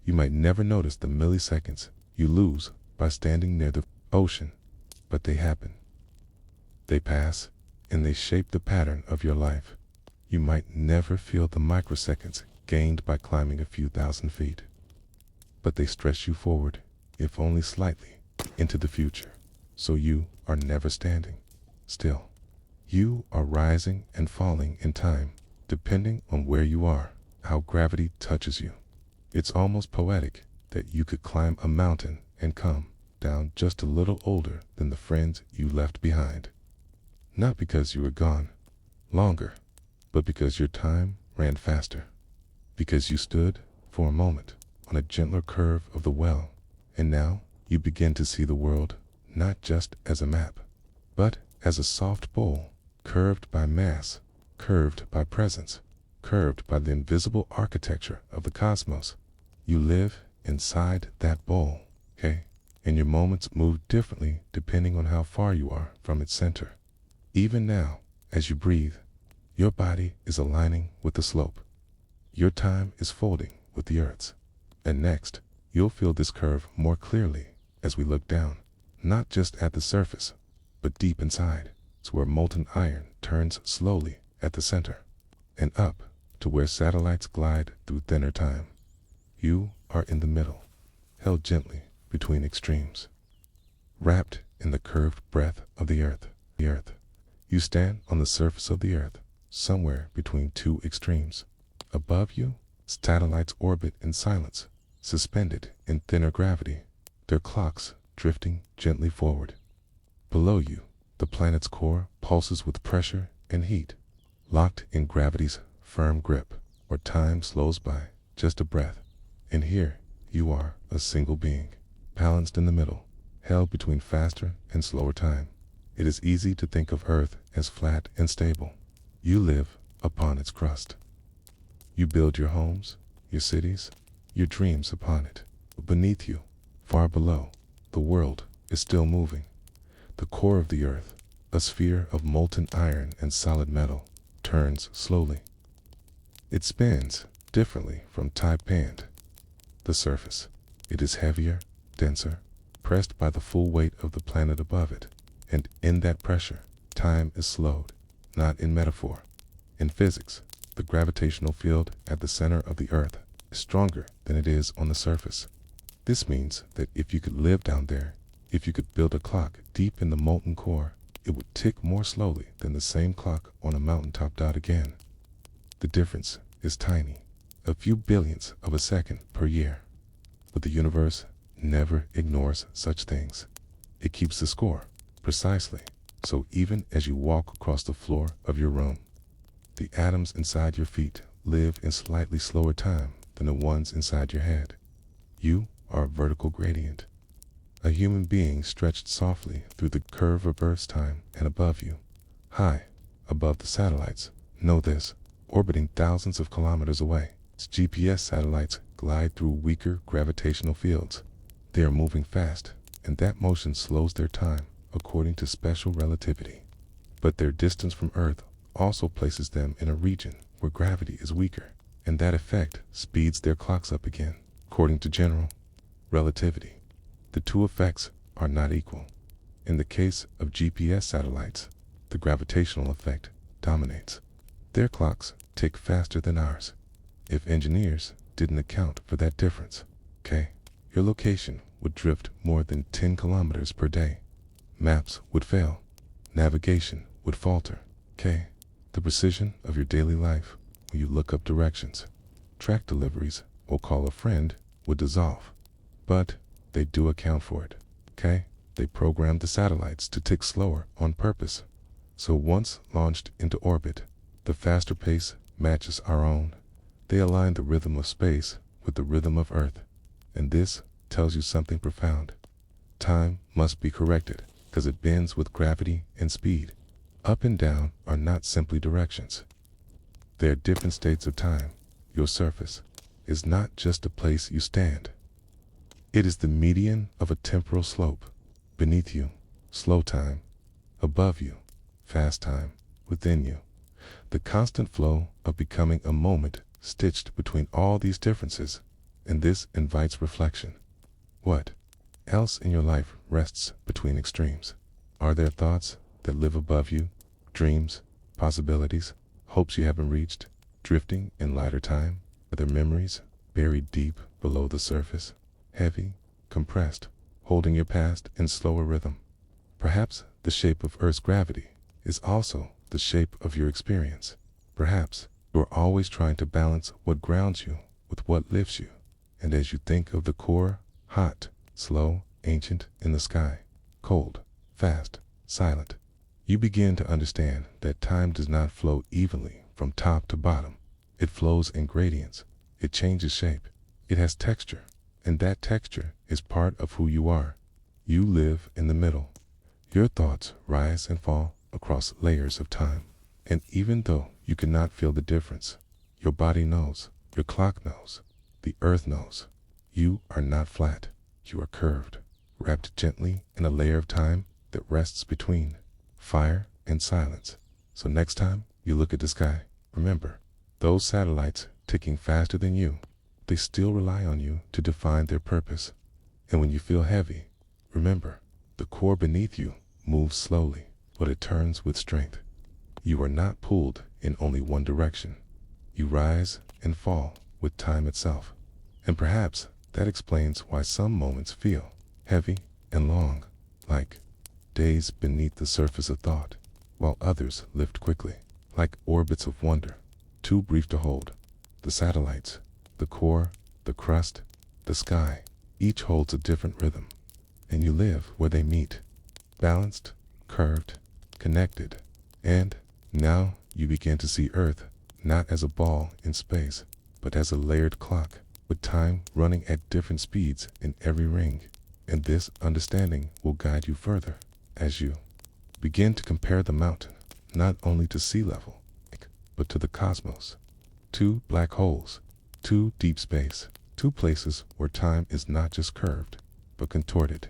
You might never notice the milliseconds you lose by standing near the ocean, but they happen. They pass, and they shape the pattern of your life. You might never feel the microseconds gained by climbing a few thousand feet, but they stretch you forward, if only slightly, into the future. So you are never standing still. You are rising and falling in time, depending on where you are, how gravity touches you. It's almost poetic that you could climb a mountain and come down just a little older than the friends you left behind. Not because you were gone longer, but because your time ran faster. Because you stood, for a moment, on a gentler curve of the well, and now you begin to see the world not just as a map, but as a soft bowl, curved by mass, curved by presence, curved by the invisible architecture of the cosmos. You live inside that bowl, and your moments move differently depending on how far you are from its center. Even now, as you breathe, your body is aligning with the slope. Your time is folding with the Earth's. And next, you'll feel this curve more clearly as we look down, not just at the surface, but deep inside. It's where molten iron turns slowly at the center, and up to where satellites glide through thinner time. You are in the middle, held gently between extremes, wrapped in the curved breath of the Earth. You stand on the surface of the Earth, somewhere between two extremes. Above you, satellites orbit in silence, suspended in thinner gravity, their clocks drifting gently forward. Below you, the planet's core pulses with pressure and heat, locked in gravity's firm grip, where time slows by just a breath. And here you are, a single being, balanced in the middle, held between faster and slower time. It is easy to think of Earth as flat and stable. You live upon its crust. You build your homes, your cities, your dreams upon it. But beneath you, far below, the world is still moving. The core of the Earth, a sphere of molten iron and solid metal, turns slowly. It spins differently from Taipand. The surface, it is heavier, denser, pressed by the full weight of the planet above it. And in that pressure, time is slowed, not in metaphor. In physics, the gravitational field at the center of the Earth is stronger than it is on the surface. This means that if you could live down there, if you could build a clock deep in the molten core, it would tick more slowly than the same clock on a mountaintop. Again, the difference is tiny, a few billionths of a second per year. But the universe never ignores such things. It keeps the score, precisely. So even as you walk across the floor of your room, the atoms inside your feet live in slightly slower time than the ones inside your head. You are a vertical gradient, a human being stretched softly through the curve of Earth's time, and above you, high above the satellites, know this, orbiting thousands of kilometers away, GPS satellites glide through weaker gravitational fields. They are moving fast, and that motion slows their time according to special relativity. But their distance from Earth also places them in a region where gravity is weaker, and that effect speeds their clocks up again, according to general relativity. The two effects are not equal. In the case of GPS satellites, the gravitational effect dominates. Their clocks tick faster than ours. if engineers didn't account for that difference. Okay? Your location would drift more than 10 kilometers per day. Maps would fail. Navigation would falter. Okay? The precision of your daily life when you look up directions, track deliveries, or call a friend would dissolve. But they do account for it. Okay? They programmed the satellites to tick slower on purpose. So once launched into orbit, the faster pace matches our own. They align the rhythm of space with the rhythm of Earth. And this tells you something profound. Time must be corrected because it bends with gravity and speed. Up and down are not simply directions. They are different states of time. Your surface is not just a place you stand. It is the median of a temporal slope. Beneath you, slow time. Above you, fast time. Within you, the constant flow of becoming a moment stitched between all these differences. And this invites reflection. What else in your life rests between extremes? Are there thoughts that live above you? Dreams, possibilities, hopes you haven't reached, drifting in lighter time? Are there memories buried deep below the surface, heavy, compressed, holding your past in slower rhythm? Perhaps the shape of Earth's gravity is also the shape of your experience. Perhaps you are always trying to balance what grounds you with what lifts you. And as you think of the core, hot, slow, ancient in the sky, cold, fast, silent, you begin to understand that time does not flow evenly from top to bottom. It flows in gradients. It changes shape. It has texture. And that texture is part of who you are. You live in the middle. Your thoughts rise and fall across layers of time. And even though you cannot feel the difference, your body knows, your clock knows, the earth knows. You are not flat. You are curved, wrapped gently in a layer of time that rests between fire and silence. So next time you look at the sky, remember, those satellites ticking faster than you, they still rely on you to define their purpose. And when you feel heavy, remember, the core beneath you moves slowly, but it turns with strength. You are not pulled in only one direction. You rise and fall with time itself. And perhaps that explains why some moments feel heavy and long, like days beneath the surface of thought, while others lift quickly, like orbits of wonder, too brief to hold. The satellites, the core, the crust, the sky, each holds a different rhythm. And you live where they meet, balanced, curved, connected. And now you begin to see Earth not as a ball in space, but as a layered clock, with time running at different speeds in every ring. And this understanding will guide you further as you begin to compare the mountain not only to sea level, but to the cosmos. Two black holes, two deep space, two places where time is not just curved, but contorted.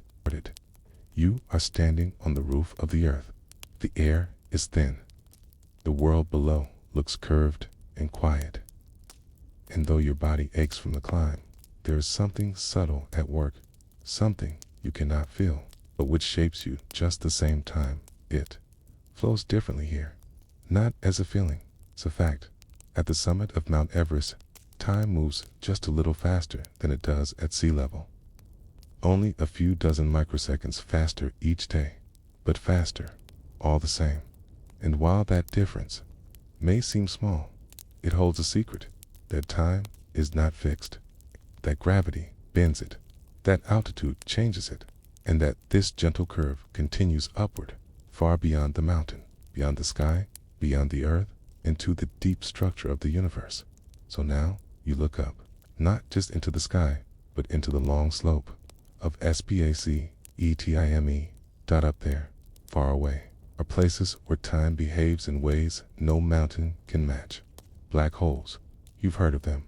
You are standing on the roof of the earth. The air is thin. The world below looks curved and quiet. And though your body aches from the climb, there is something subtle at work, something you cannot feel, but which shapes you just the same time. It flows differently here, not as a feeling, it's a fact. At the summit of Mount Everest, time moves just a little faster than it does at sea level. Only a few dozen microseconds faster each day, but faster, all the same. And while that difference may seem small, it holds a secret, that time is not fixed, that gravity bends it, that altitude changes it, and that this gentle curve continues upward, far beyond the mountain, beyond the sky, beyond the earth, into the deep structure of the universe. So now you look up, not just into the sky, but into the long slope of SPAC, ETIME. Up there, far away, are places where time behaves in ways no mountain can match. Black holes, you've heard of them.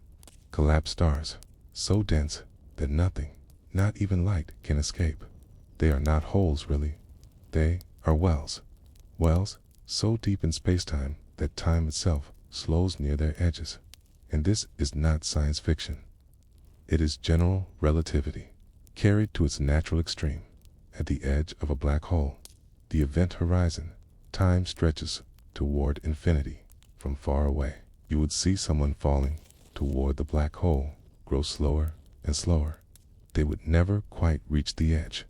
Collapsed stars, so dense that nothing, not even light, can escape. They are not holes really. They are wells. Wells so deep in space-time that time itself slows near their edges. And this is not science fiction. It is general relativity, carried to its natural extreme. At the edge of a black hole, the event horizon, time stretches toward infinity. From far away, you would see someone falling, toward the black hole grow slower and slower. They would never quite reach the edge.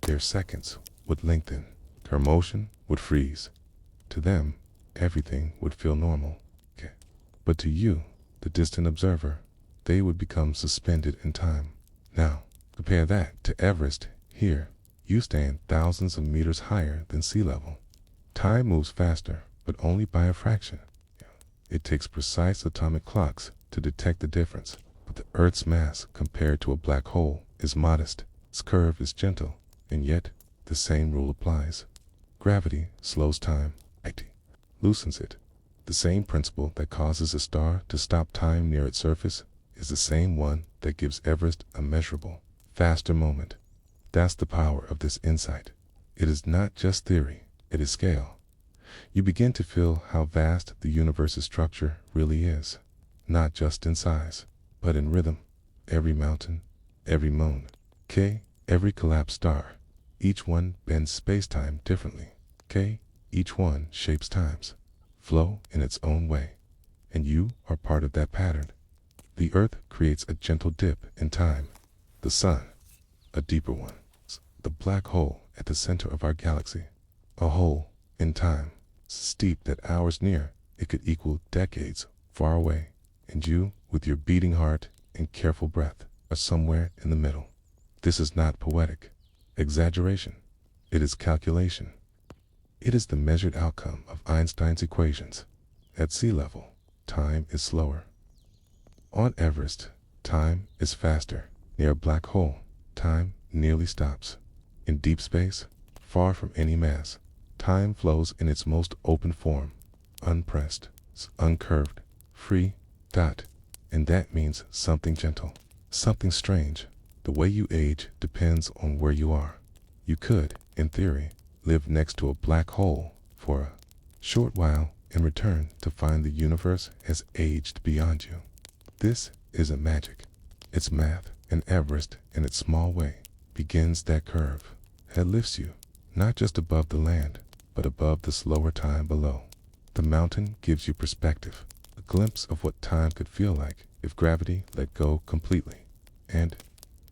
Their seconds would lengthen. Her motion would freeze. To them, everything would feel normal. Okay. But to you, the distant observer, they would become suspended in time. Now, compare that to Everest. Here, you stand thousands of meters higher than sea level. Time moves faster, but only by a fraction. It takes precise atomic clocks to detect the difference. But the Earth's mass compared to a black hole is modest. Its curve is gentle, and yet the same rule applies. Gravity slows time, loosens it. The same principle that causes a star to stop time near its surface is the same one that gives Everest a measurable, faster moment. That's the power of this insight. It is not just theory, it is scale. You begin to feel how vast the universe's structure really is, not just in size, but in rhythm. Every mountain, every moon, every collapsed star, each one bends space-time differently. Each one shapes time's flow in its own way, and you are part of that pattern. The Earth creates a gentle dip in time. The Sun, a deeper one. The black hole at the center of our galaxy, a hole in time, steep that hours near it could equal decades far away, and you, with your beating heart and careful breath, are somewhere in the middle. This is not poetic exaggeration. It is calculation. It is the measured outcome of Einstein's equations. At sea level, time is slower. On Everest, time is faster. Near a black hole, time nearly stops. In deep space, far from any mass, time flows in its most open form, unpressed, uncurved, free, and that means something gentle, something strange. The way you age depends on where you are. You could, in theory, live next to a black hole for a short while and return to find the universe has aged beyond you. This isn't magic. It's math, and Everest, in its small way, begins that curve that lifts you, not just above the land, but above the slower time below. The mountain gives you perspective, a glimpse of what time could feel like if gravity let go completely. And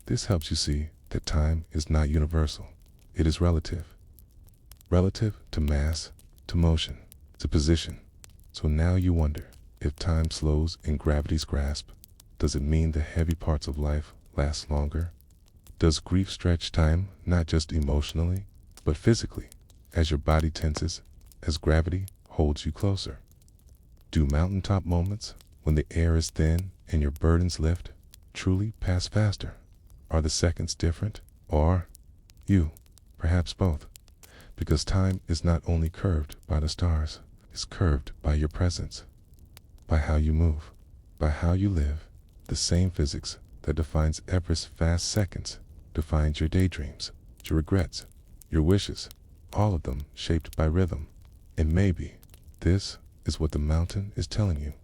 this helps you see that time is not universal. It is relative. Relative to mass, to motion, to position. So now you wonder, if time slows in gravity's grasp, does it mean the heavy parts of life last longer? Does grief stretch time not just emotionally, but physically, as your body tenses, as gravity holds you closer? Do mountaintop moments, when the air is thin and your burdens lift, truly pass faster? Are the seconds different? Or you? Perhaps both. Because time is not only curved by the stars, it's curved by your presence, by how you move, by how you live. The same physics that defines Everest's fast seconds defines your daydreams, your regrets, your wishes, all of them shaped by rhythm. And maybe this is what the mountain is telling you,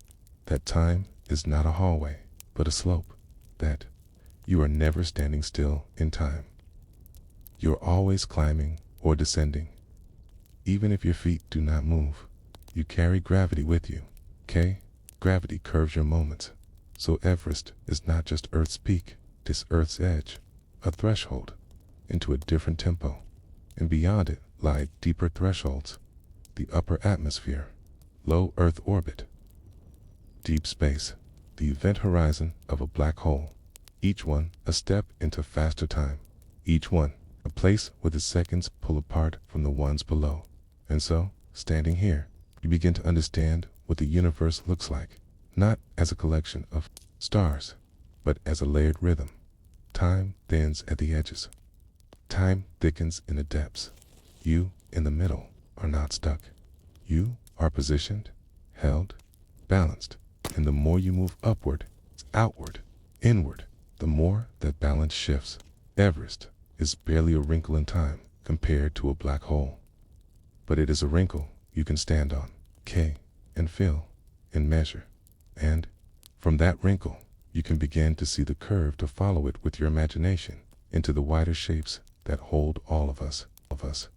that time is not a hallway, but a slope, that you are never standing still in time. You're always climbing or descending. Even if your feet do not move, you carry gravity with you. Gravity curves your moments. So Everest is not just Earth's peak, it's Earth's edge, a threshold into a different tempo. And beyond it lie deeper thresholds, the upper atmosphere, low Earth orbit, deep space, the event horizon of a black hole. Each one a step into faster time. Each one a place where the seconds pull apart from the ones below. And so, standing here, you begin to understand what the universe looks like, not as a collection of stars, but as a layered rhythm. Time thins at the edges. Time thickens in the depths. You, in the middle, are not stuck. You are positioned, held, balanced, and the more you move upward, outward, inward, the more that balance shifts. Everest is barely a wrinkle in time compared to a black hole. But it is a wrinkle you can stand on, and feel, and measure. And from that wrinkle, you can begin to see the curve to follow it with your imagination into the wider shapes that hold all of us.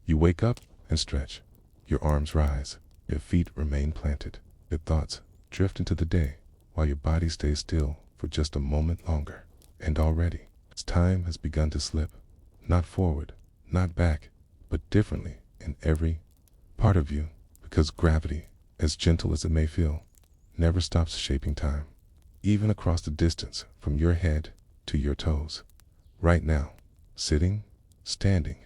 You wake up and stretch. Your arms rise. Your feet remain planted. Your thoughts drift into the day, while your body stays still for just a moment longer. And already, time has begun to slip, not forward, not back, but differently in every part of you, because gravity, as gentle as it may feel, never stops shaping time, even across the distance from your head to your toes. Right now, sitting, standing,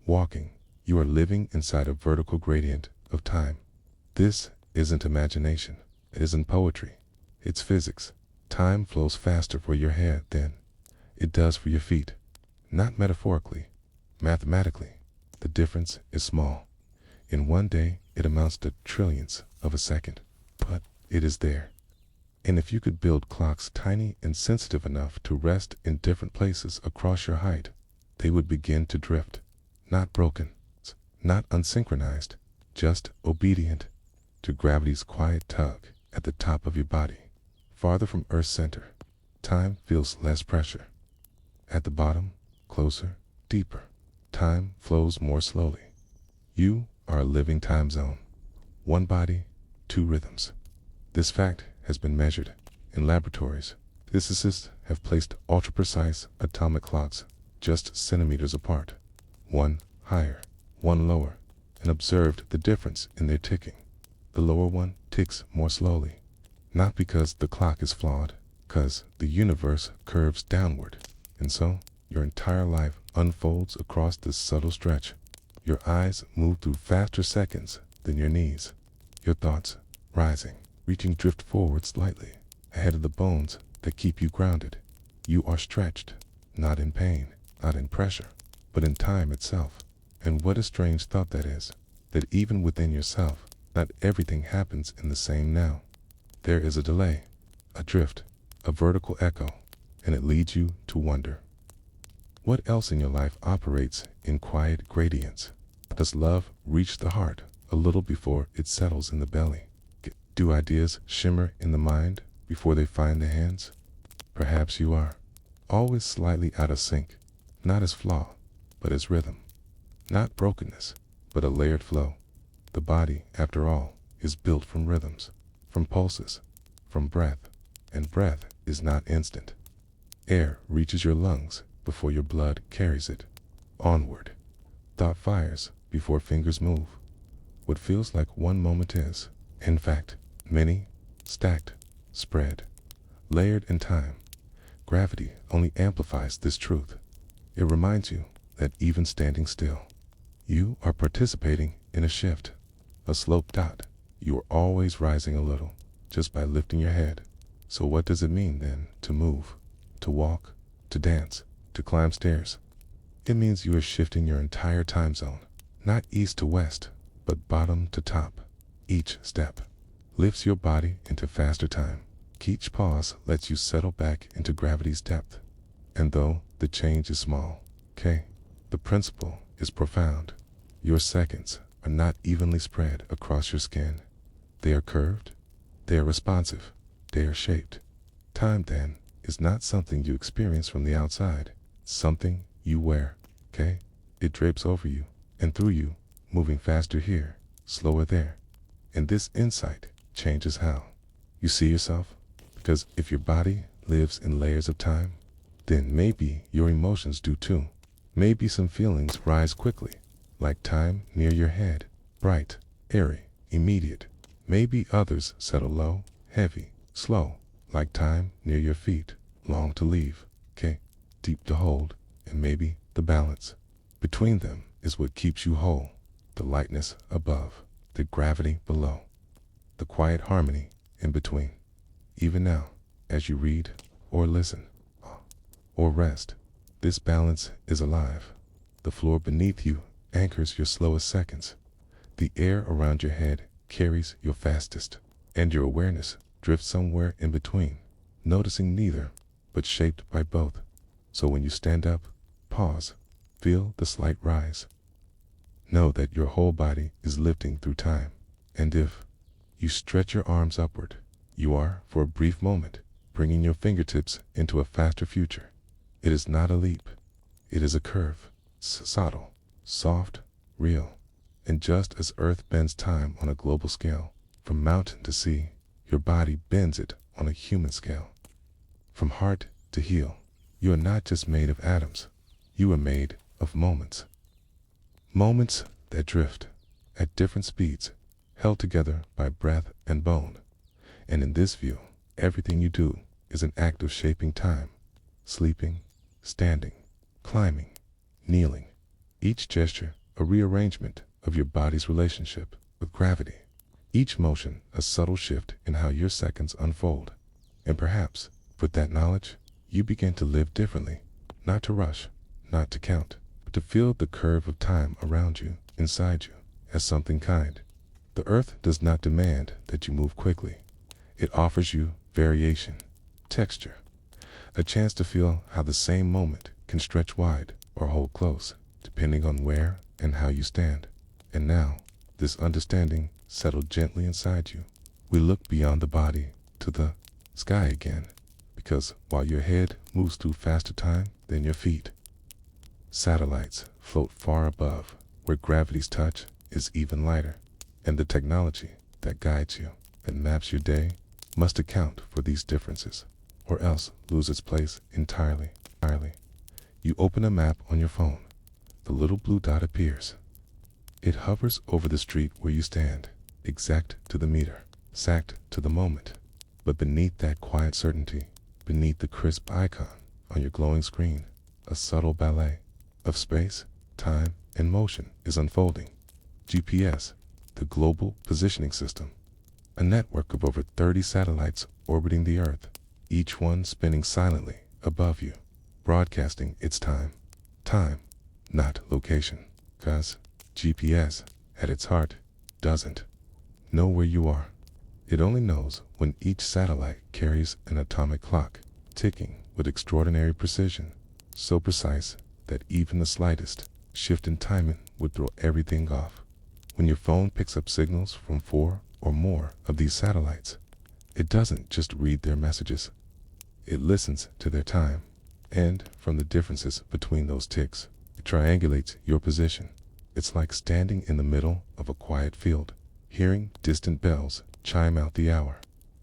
walking, you are living inside a vertical gradient of time. This isn't imagination. It isn't poetry. It's physics. Time flows faster for your head than it does for your feet. Not metaphorically, mathematically. The difference is small. In one day, it amounts to trillionths of a second, but it is there. And if you could build clocks tiny and sensitive enough to rest in different places across your height, they would begin to drift. Not broken, not unsynchronized, just obedient to gravity's quiet tug at the top of your body. Farther from Earth's center, time feels less pressure. At the bottom, closer, deeper, time flows more slowly. You are a living time zone. One body, two rhythms. This fact has been measured in laboratories. Physicists have placed ultra-precise atomic clocks just centimeters apart, one higher, one lower, and observed the difference in their ticking. The lower one ticks more slowly, not because the clock is flawed, because the universe curves downward, and so your entire life unfolds across this subtle stretch. Your eyes move through faster seconds than your knees. Your thoughts, rising, reaching drift forward slightly, ahead of the bones that keep you grounded. You are stretched, not in pain, not in pressure, but in time itself. And what a strange thought that is, that even within yourself, not everything happens in the same now. There is a delay, a drift, a vertical echo, and it leads you to wonder. What else in your life operates in quiet gradients? Does love reach the heart a little before it settles in the belly? Do ideas shimmer in the mind before they find the hands? Perhaps you are always slightly out of sync, not as flaw, but as rhythm. Not brokenness, but a layered flow. The body, after all, is built from rhythms, from pulses, from breath, and breath is not instant. Air reaches your lungs before your blood carries it onward. Thought fires before fingers move. What feels like one moment is, in fact, many, stacked, spread, layered in time. Gravity only amplifies this truth. It reminds you that even standing still, you are participating in a shift, a slope dot. You are always rising a little, just by lifting your head. So what does it mean then to move, to walk, to dance, to climb stairs? It means you are shifting your entire time zone, not east to west, but bottom to top. Each step lifts your body into faster time. Each pause lets you settle back into gravity's depth. And though the change is small, the principle is profound. Your seconds are not evenly spread across your skin. They are curved, they are responsive, they are shaped. Time, then, is not something you experience from the outside. It's something you wear, It drapes over you and through you, moving faster here, slower there. And this insight changes how you see yourself. Because if your body lives in layers of time, then maybe your emotions do too. Maybe some feelings rise quickly, like time near your head, bright, airy, immediate. Maybe others settle low, heavy, slow, like time near your feet, long to leave, deep to hold, and maybe the balance between them is what keeps you whole. The lightness above, the gravity below, the quiet harmony in between. Even now, as you read, or listen, or rest, this balance is alive. The floor beneath you anchors your slowest seconds. The air around your head carries your fastest, and your awareness drifts somewhere in between, noticing neither, but shaped by both. So when you stand up, pause, feel the slight rise. Know that your whole body is lifting through time, and if you stretch your arms upward, you are, for a brief moment, bringing your fingertips into a faster future. It is not a leap. It is a curve, subtle, soft, real. And just as Earth bends time on a global scale, from mountain to sea, your body bends it on a human scale. From heart to heel, you are not just made of atoms. You are made of moments. Moments that drift at different speeds, held together by breath and bone. And in this view, everything you do is an act of shaping time. Sleeping, standing, climbing, kneeling. Each gesture a rearrangement of your body's relationship with gravity. Each motion a subtle shift in how your seconds unfold. And perhaps, with that knowledge, you begin to live differently. Not to rush, not to count, but to feel the curve of time around you, inside you, as something kind. The earth does not demand that you move quickly. It offers you variation, texture, a chance to feel how the same moment can stretch wide or hold close, depending on where and how you stand. And now, this understanding settled gently inside you. We look beyond the body to the sky again, because while your head moves through faster time than your feet, satellites float far above where gravity's touch is even lighter. And the technology that guides you and maps your day must account for these differences, or else lose its place entirely. You open a map on your phone. The little blue dot appears. It hovers over the street where you stand, exact to the meter, exact to the moment. But beneath that quiet certainty, beneath the crisp icon on your glowing screen, a subtle ballet of space, time, and motion is unfolding. GPS, the Global Positioning System, a network of over 30 satellites orbiting the Earth, each one spinning silently above you, broadcasting its time. Time, not location, because GPS, at its heart, doesn't know where you are. It only knows when each satellite carries an atomic clock, ticking with extraordinary precision, so precise that even the slightest shift in timing would throw everything off. When your phone picks up signals from 4 or more of these satellites, it doesn't just read their messages. It listens to their time, and from the differences between those ticks, it triangulates your position. It's like standing in the middle of a quiet field, hearing distant bells chime out the hour.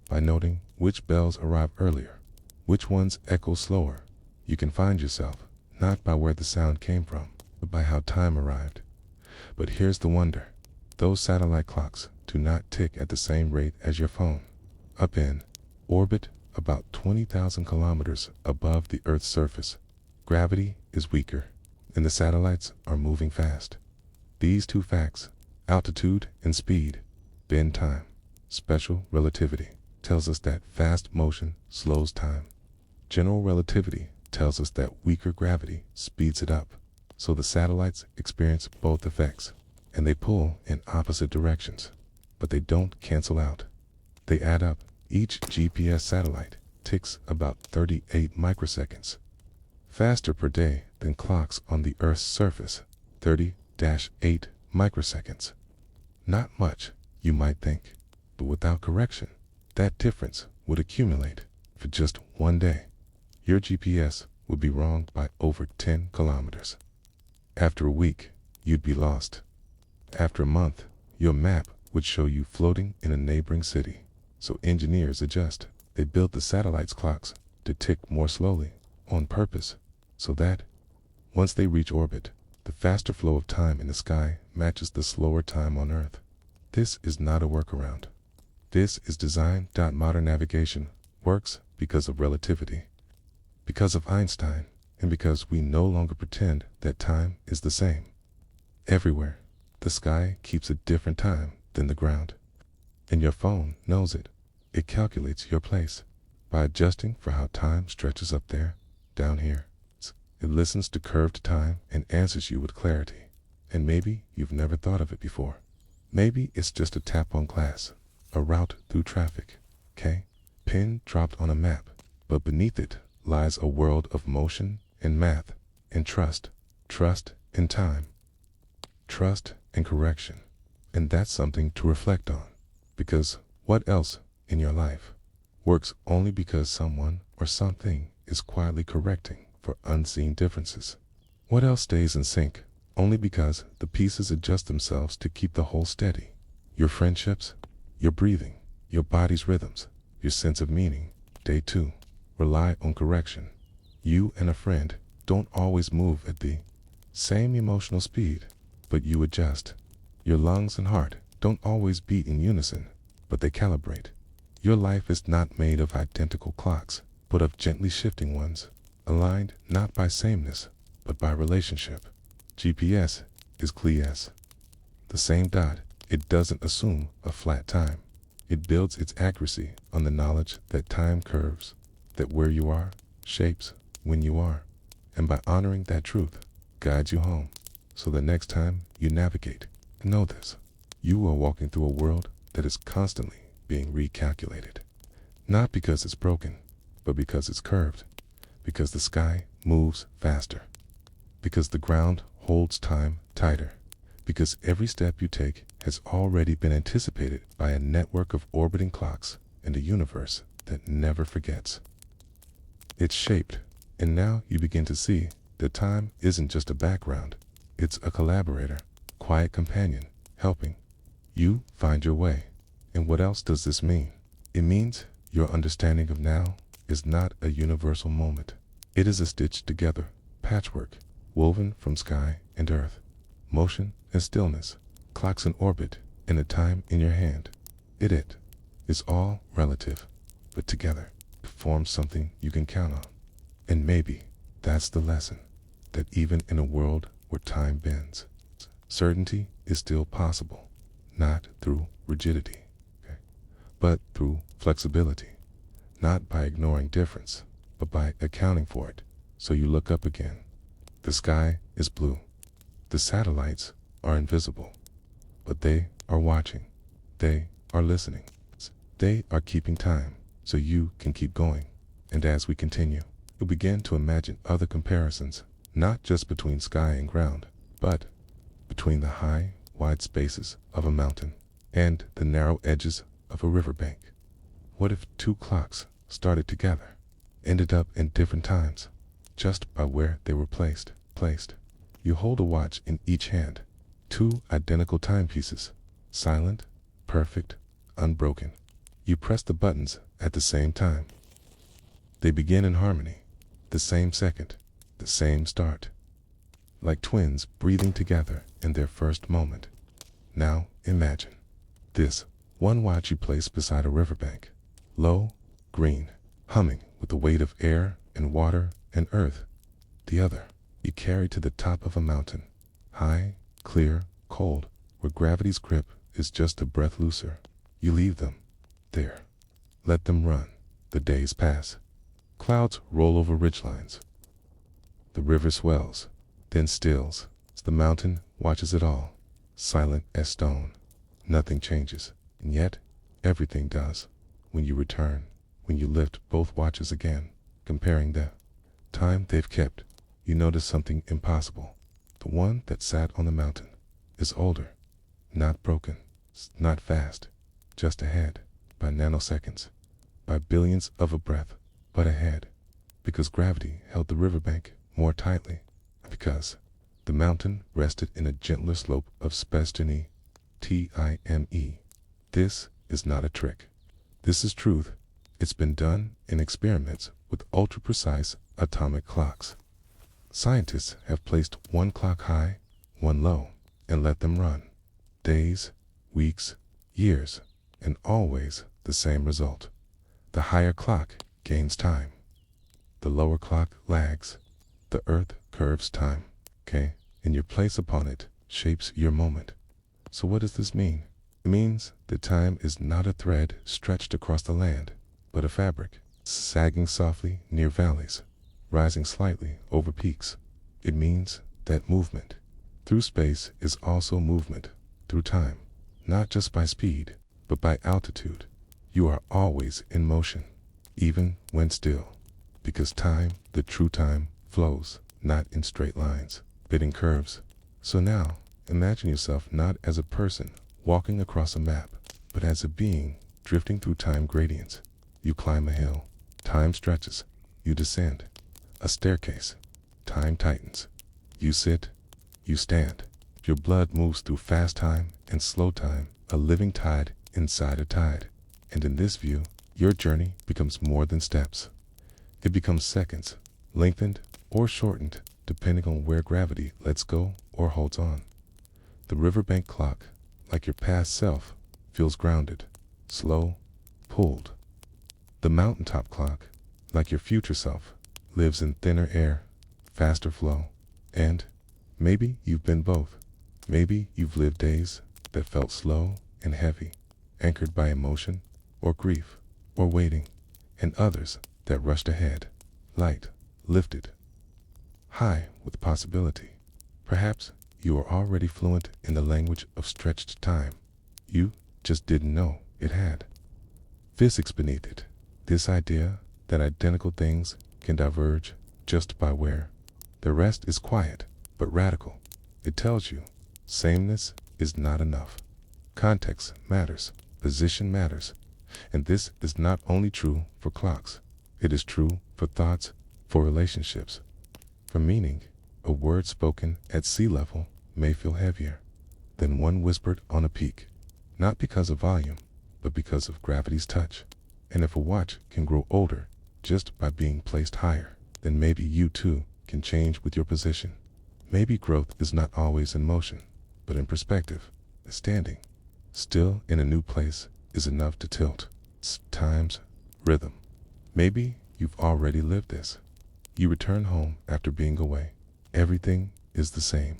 By noting which bells arrive earlier, which ones echo slower, you can find yourself not by where the sound came from, but by how time arrived. But here's the wonder. Those satellite clocks do not tick at the same rate as your phone. Up in orbit about 20,000 kilometers above the Earth's surface, gravity is weaker, and the satellites are moving fast. These two facts, altitude and speed, bend time. Special relativity tells us that fast motion slows time. General relativity tells us that weaker gravity speeds it up. So the satellites experience both effects, and they pull in opposite directions, but they don't cancel out. They add up. Each GPS satellite ticks about 38 microseconds, faster per day than clocks on the Earth's surface, 30-8 microseconds. Not much, you might think, but without correction, that difference would accumulate. For just one day, your GPS would be wrong by over 10 kilometers. After a week, you'd be lost. After a month, your map would show you floating in a neighboring city. So engineers adjust. They build the satellites' clocks to tick more slowly, on purpose, so that, once they reach orbit, the faster flow of time in the sky matches the slower time on Earth. This is not a workaround. This is design. Modern navigation works because of relativity, because of Einstein, and because we no longer pretend that time is the same. Everywhere, the sky keeps a different time than the ground, and your phone knows it. It calculates your place by adjusting for how time stretches up there, down here. It listens to curved time and answers you with clarity. And maybe you've never thought of it before. Maybe it's just a tap on glass, a route through traffic, okay? Pin dropped on a map, but beneath it lies a world of motion and math and trust. Trust in time. Trust and correction. And that's something to reflect on, because what else in your life works only because someone or something is quietly correcting for unseen differences? What else stays in sync only because the pieces adjust themselves to keep the whole steady? Your friendships, your breathing, your body's rhythms, your sense of meaning. Day 2. Rely on correction. You and a friend don't always move at the same emotional speed, but you adjust. Your lungs and heart don't always beat in unison, but they calibrate. Your life is not made of identical clocks, but of gently shifting ones, aligned not by sameness, but by relationship. GPS is CLES. The same dot, it doesn't assume a flat time. It builds its accuracy on the knowledge that time curves, that where you are shapes when you are, and by honoring that truth, guides you home. So the next time you navigate, know this: you are walking through a world that is constantly being recalculated. Not because it's broken, but because it's curved, because the sky moves faster, because the ground holds time tighter, because every step you take has already been anticipated by a network of orbiting clocks and a universe that never forgets. It's shaped, and now you begin to see that time isn't just a background, it's a collaborator, quiet companion, helping you find your way. And what else does this mean? It means your understanding of now is not a universal moment. It is a stitched together patchwork, woven from sky and earth, motion and stillness, clocks in orbit, and the time in your hand. It is all relative, but together it forms something you can count on. And maybe that's the lesson, that even in a world where time bends, certainty is still possible, not through rigidity, but through flexibility, not by ignoring difference, but by accounting for it. So you look up again. The sky is blue. The satellites are invisible, but they are watching. They are listening. They are keeping time, so you can keep going. And as we continue, you'll begin to imagine other comparisons, not just between sky and ground, but between the high, wide spaces of a mountain and the narrow edges of a riverbank. What if two clocks started together, ended up in different times, just by where they were placed? You hold a watch in each hand, two identical timepieces, silent, perfect, unbroken. You press the buttons at the same time. They begin in harmony, the same second, the same start, like twins breathing together in their first moment. Now imagine this: one watch you place beside a riverbank, low, green, humming with the weight of air and water and earth. The other you carry to the top of a mountain, high, clear, cold, where gravity's grip is just a breath looser. You leave them there. Let them run. The days pass. Clouds roll over ridgelines. The river swells, then stills. The mountain watches it all, silent as stone. Nothing changes, and yet everything does. When you return, when you lift both watches again, comparing the time they've kept, you notice something impossible. The one that sat on the mountain is older, not broken, not fast, just ahead, by nanoseconds, by billions of a breath, but ahead, because gravity held the riverbank more tightly, because the mountain rested in a gentler slope of time. This is not a trick. This is truth. It's been done in experiments with ultra-precise atomic clocks. Scientists have placed one clock high, one low, and let them run. Days, weeks, years, and always the same result. The higher clock gains time. The lower clock lags. The earth curves time, and your place upon it shapes your moment. So what does this mean? It means that time is not a thread stretched across the land, but a fabric, sagging softly near valleys, rising slightly over peaks. It means that movement through space is also movement through time, not just by speed, but by altitude. You are always in motion, even when still, because time, the true time, flows not in straight lines, but in curves. So now, imagine yourself not as a person walking across a map, but as a being drifting through time gradients. You climb a hill, time stretches. You descend a staircase, time tightens. You sit, you stand. Your blood moves through fast time and slow time, a living tide inside a tide. And in this view, Your journey becomes more than steps. It becomes seconds, lengthened or shortened, depending on where gravity lets go or holds on. The riverbank clock, like your past self, feels grounded, slow, pulled. The mountaintop clock, like your future self, lives in thinner air, faster flow. And maybe you've been both. Maybe you've lived days that felt slow and heavy, anchored by emotion, or grief, or waiting, and others that rushed ahead, light, lifted, high with possibility. Perhaps you are already fluent in the language of stretched time. You just didn't know it had physics beneath it. This idea that identical things can diverge just by where. The rest is quiet, but radical. It tells you sameness is not enough. Context matters, position matters. And this is not only true for clocks. It is true for thoughts, for relationships, for meaning. A word spoken at sea level may feel heavier than one whispered on a peak, not because of volume, but because of gravity's touch. And if a watch can grow older just by being placed higher, then maybe you too can change with your position. Maybe growth is not always in motion, but in perspective. Standing still in a new place is enough to tilt time's rhythm. Maybe you've already lived this. You return home after being away. Everything is the same,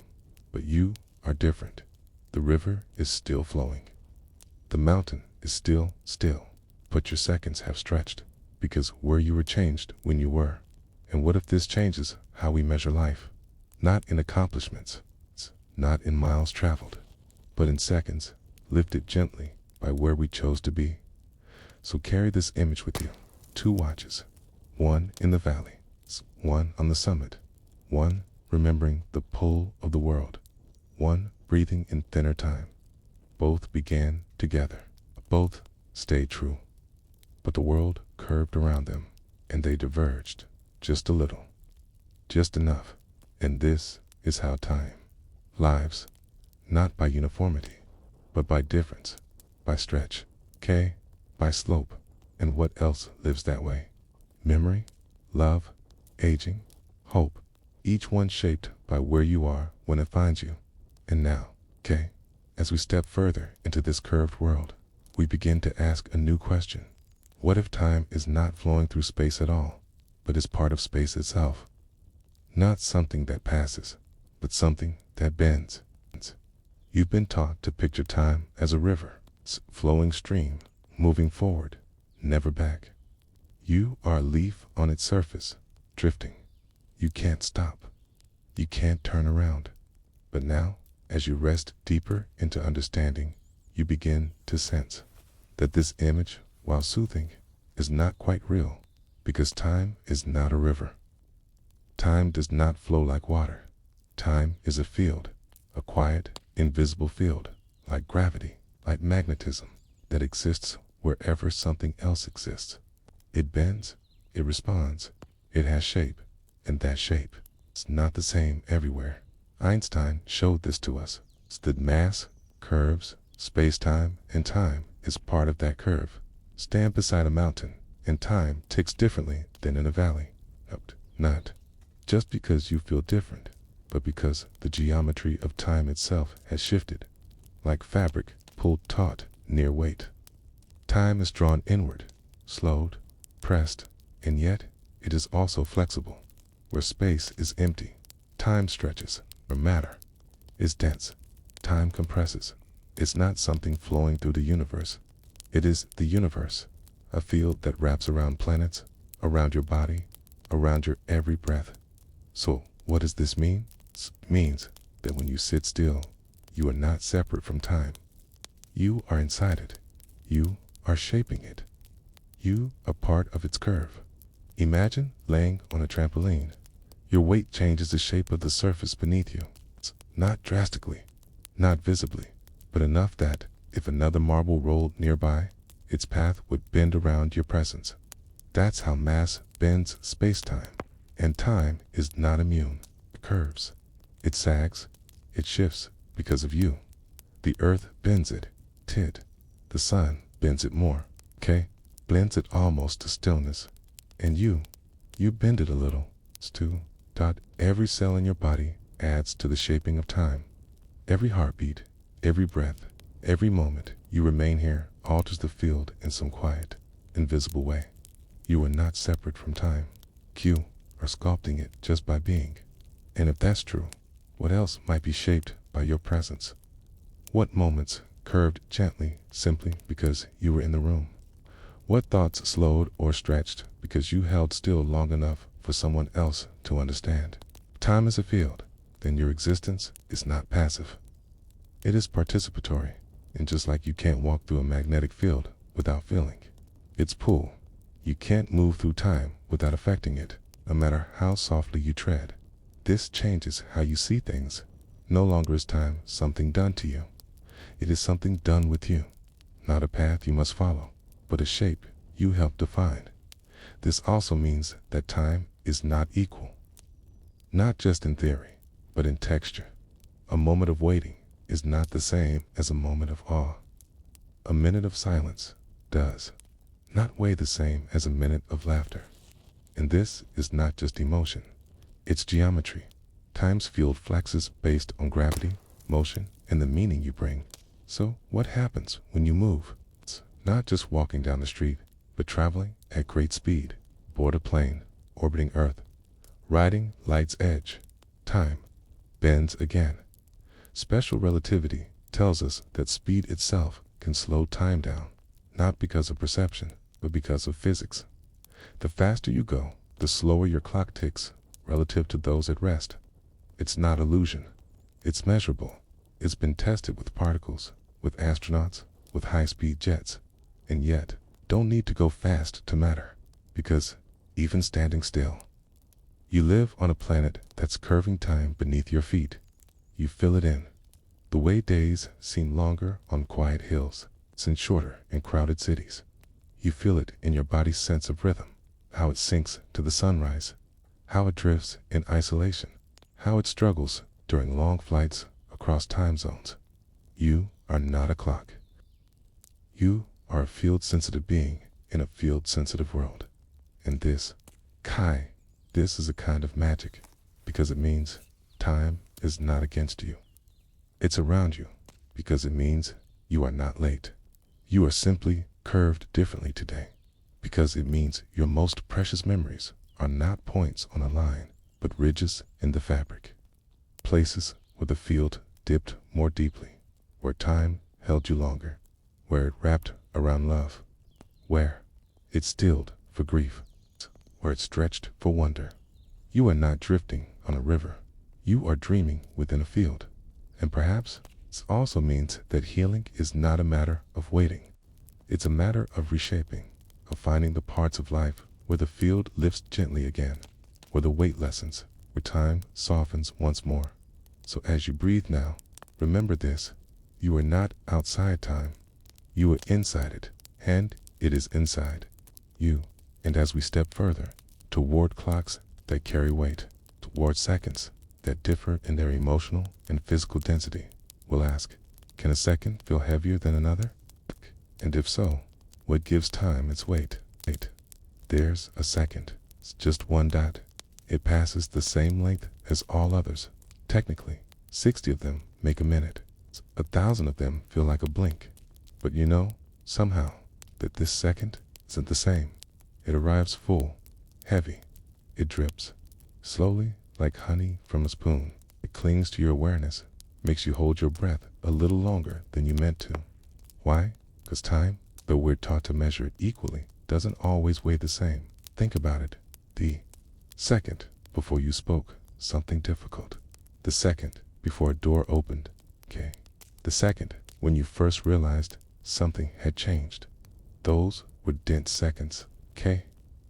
but you are different. The river is still flowing. The mountain is still still, but your seconds have stretched, because where you were changed when you were. And what if this changes how we measure life? Not in accomplishments, not in miles traveled, but in seconds, lifted gently by where we chose to be. So carry this image with you. 2 watches, one in the valley, one on the summit, one remembering the pull of the world, one breathing in thinner time. Both began together, both stayed true, but the world curved around them, and they diverged just a little, just enough. And this is how time lives, not by uniformity, but by difference, by stretch, by slope. And what else lives that way? Memory, love, aging, hope, each one shaped by where you are when it finds you. And now, as we step further into this curved world, we begin to ask a new question. What if time is not flowing through space at all, but is part of space itself? Not something that passes, but something that bends. You've been taught to picture time as a river, flowing stream, moving forward, never back. You are a leaf on its surface, drifting. You can't stop. You can't turn around. But now, as you rest deeper into understanding, you begin to sense that this image, while soothing, is not quite real, because time is not a river. Time does not flow like water. Time is a field, a quiet, invisible field, like gravity, like magnetism, that exists wherever something else exists. It bends, it responds, it has shape, and that shape is not the same everywhere. Einstein showed this to us. That mass, curves, space-time, and time is part of that curve. Stand beside a mountain, and time ticks differently than in a valley. Not just because you feel different, but because the geometry of time itself has shifted, like fabric pulled taut near weight. Time is drawn inward, slowed, pressed, and yet it is also flexible. Where space is empty, time stretches. Where matter is dense, time compresses. It's not something flowing through the universe. It is the universe, a field that wraps around planets, around your body, around your every breath. So, what does this mean? It means that when you sit still, you are not separate from time. You are inside it. You are shaping it. You are part of its curve. Imagine laying on a trampoline. Your weight changes the shape of the surface beneath you. Not drastically, not visibly, but enough that, if another marble rolled nearby, its path would bend around your presence. That's how mass bends space-time. And time is not immune. It curves. It sags. It shifts because of you. The earth bends it. The sun bends it more. blends it almost to stillness. And you bend it a little, too. Every cell in your body adds to the shaping of time. Every heartbeat, every breath, every moment you remain here alters the field in some quiet, invisible way. You are not separate from time. You are sculpting it just by being. And if that's true, what else might be shaped by your presence? What moments curved gently simply because you were in the room? What thoughts slowed or stretched because you held still long enough for someone else to understand? Time is a field, then your existence is not passive. It is participatory, and just like you can't walk through a magnetic field without feeling its pull, you can't move through time without affecting it, no matter how softly you tread. This changes how you see things. No longer is time something done to you. It is something done with you, not a path you must follow, but a shape you help define. This also means that time is not equal, not just in theory, but in texture. A moment of waiting is not the same as a moment of awe. A minute of silence does not weigh the same as a minute of laughter. And this is not just emotion, it's geometry. Time's field flexes based on gravity, motion, and the meaning you bring. So what happens when you move? It's not just walking down the street, but traveling at great speed, board a plane, orbiting Earth, riding light's edge. Time bends again. Special relativity tells us that speed itself can slow time down, not because of perception, but because of physics. The faster you go, the slower your clock ticks relative to those at rest. It's not illusion. It's measurable. It's been tested with particles, with astronauts, with high-speed jets. And yet, don't need to go fast to matter, because even standing still, you live on a planet that's curving time beneath your feet. You fill it in. The way days seem longer on quiet hills, seem shorter in crowded cities. You feel it in your body's sense of rhythm, how it sinks to the sunrise, how it drifts in isolation, how it struggles during long flights across time zones. You are not a clock. You are a field-sensitive being in a field-sensitive world. And this is a kind of magic, because it means time is not against you. It's around you, because it means you are not late. You are simply curved differently today, because it means your most precious memories are not points on a line, but ridges in the fabric. Places where the field dipped more deeply, where time held you longer, where it wrapped around love, where it stilled for grief, where it stretched for wonder. You are not drifting on a river. You are dreaming within a field. And perhaps this also means that healing is not a matter of waiting. It's a matter of reshaping, of finding the parts of life where the field lifts gently again, where the weight lessens, where time softens once more. So as you breathe now, remember this: you are not outside time. You are inside it, and it is inside you. And as we step further toward clocks that carry weight, toward seconds that differ in their emotional and physical density, we'll ask, can a second feel heavier than another? And if so, what gives time its weight? There's a second. It's just one dot. It passes the same length as all others. Technically, 60 of them make a minute. 1,000 of them feel like a blink. But you know, somehow, that this second isn't the same. It arrives full, heavy. It drips, slowly like honey from a spoon. It clings to your awareness, makes you hold your breath a little longer than you meant to. Why? Because time, though we're taught to measure it equally, doesn't always weigh the same. Think about it. The second before you spoke something difficult. The second before a door opened. Okay. The second when you first realized something had changed. Those were dense seconds. Okay.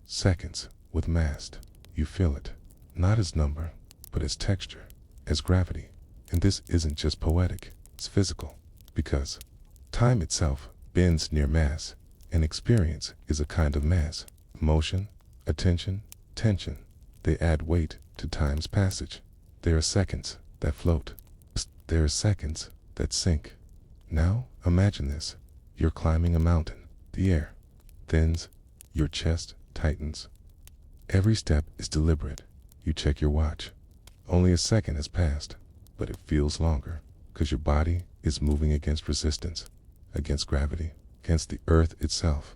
Seconds with mass. You feel it, not as number, but as texture, as gravity. And this isn't just poetic, it's physical, because time itself bends near mass, and experience is a kind of mass. Motion, attention, tension, they add weight to time's passage. There are seconds that float. There are seconds that sink. Now, imagine this. You're climbing a mountain. The air, thins, your chest tightens. Every step is deliberate. You check your watch. Only a second has passed, but it feels longer, because your body is moving against resistance, against gravity, against the earth itself.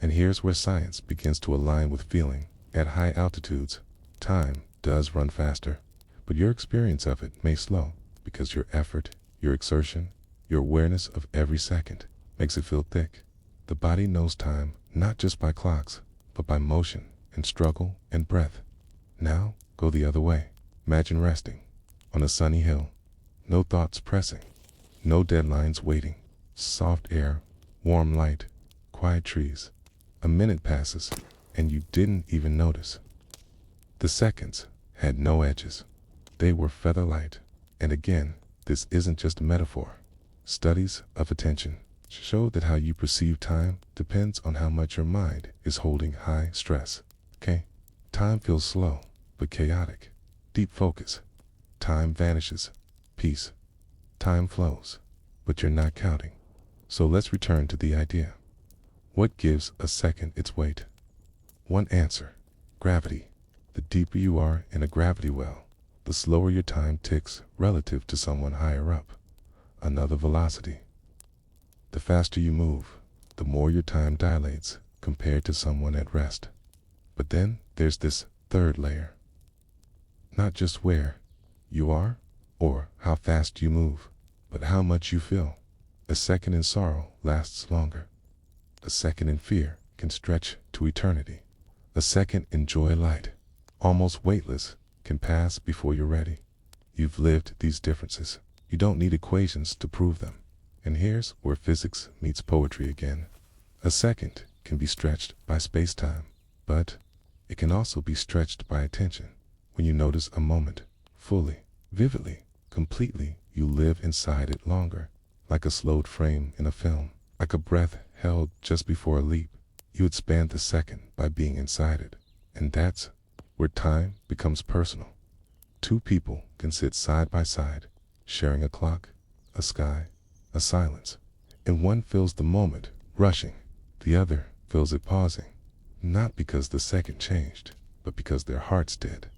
And here's where science begins to align with feeling. At high altitudes, time does run faster, but your experience of it may slow, because your effort, your exertion, your awareness of every second makes it feel thick. The body knows time not just by clocks, but by motion and struggle and breath. Now, go the other way. Imagine resting on a sunny hill. No thoughts pressing, no deadlines waiting. Soft air, warm light, quiet trees. A minute passes, and you didn't even notice. The seconds had no edges. They were feather light. And again, this isn't just a metaphor. Studies of attention show that how you perceive time depends on how much your mind is holding high stress. Okay? Time feels slow, but chaotic. Deep focus. Time vanishes. Peace. Time flows, but you're not counting. So let's return to the idea. What gives a second its weight? One answer: gravity. The deeper you are in a gravity well, the slower your time ticks relative to someone higher up. Another velocity. The faster you move, the more your time dilates compared to someone at rest. But then there's this third layer. Not just where you are or how fast you move, but how much you feel. A second in sorrow lasts longer. A second in fear can stretch to eternity. A second in joy light, almost weightless, can pass before you're ready. You've lived these differences. You don't need equations to prove them. And here's where physics meets poetry again. A second can be stretched by space-time, but it can also be stretched by attention. When you notice a moment fully, vividly, completely, you live inside it longer, like a slowed frame in a film, like a breath held just before a leap. You expand the second by being inside it. And that's where time becomes personal. Two people can sit side by side, sharing a clock, a sky, a silence, and one feels the moment rushing, the other feels it pausing, not because the second changed, but because their hearts did.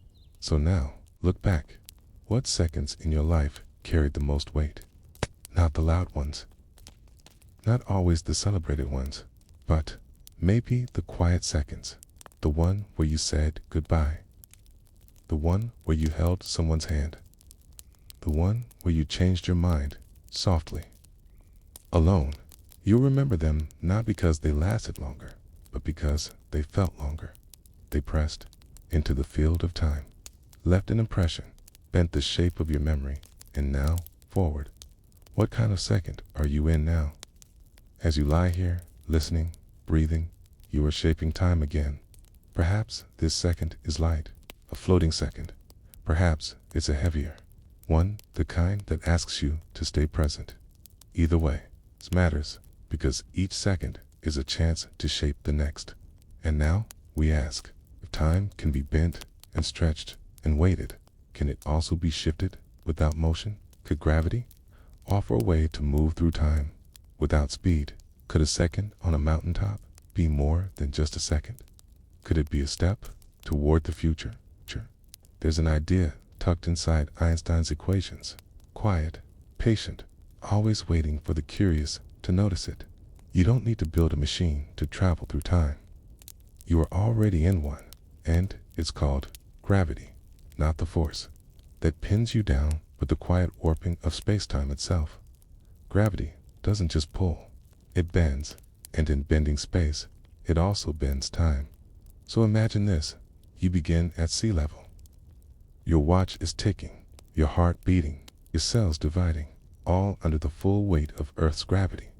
So now, look back. What seconds in your life carried the most weight? Not the loud ones, not always the celebrated ones, but maybe the quiet seconds, the one where you said goodbye, the one where you held someone's hand, the one where you changed your mind softly. Alone, you'll remember them not because they lasted longer, but because they felt longer. They pressed into the field of time, left an impression, bent the shape of your memory, and now forward. What kind of second are you in now? As you lie here, listening, breathing, you are shaping time again. Perhaps this second is light, a floating second. Perhaps it's a heavier one, the kind that asks you to stay present. Either way, it matters, because each second is a chance to shape the next. And now, we ask, if time can be bent and stretched and weighted, can it also be shifted without motion? Could gravity offer a way to move through time without speed? Could a second on a mountaintop be more than just a second? Could it be a step toward the future? There's an idea tucked inside Einstein's equations. Quiet, patient, always waiting for the curious to notice it. You don't need to build a machine to travel through time. You are already in one, and it's called gravity, not the force that pins you down, but the quiet warping of space-time itself. Gravity doesn't just pull, it bends, and in bending space, it also bends time. So imagine this: you begin at sea level. Your watch is ticking, your heart beating, your cells dividing, all under the full weight of Earth's gravity.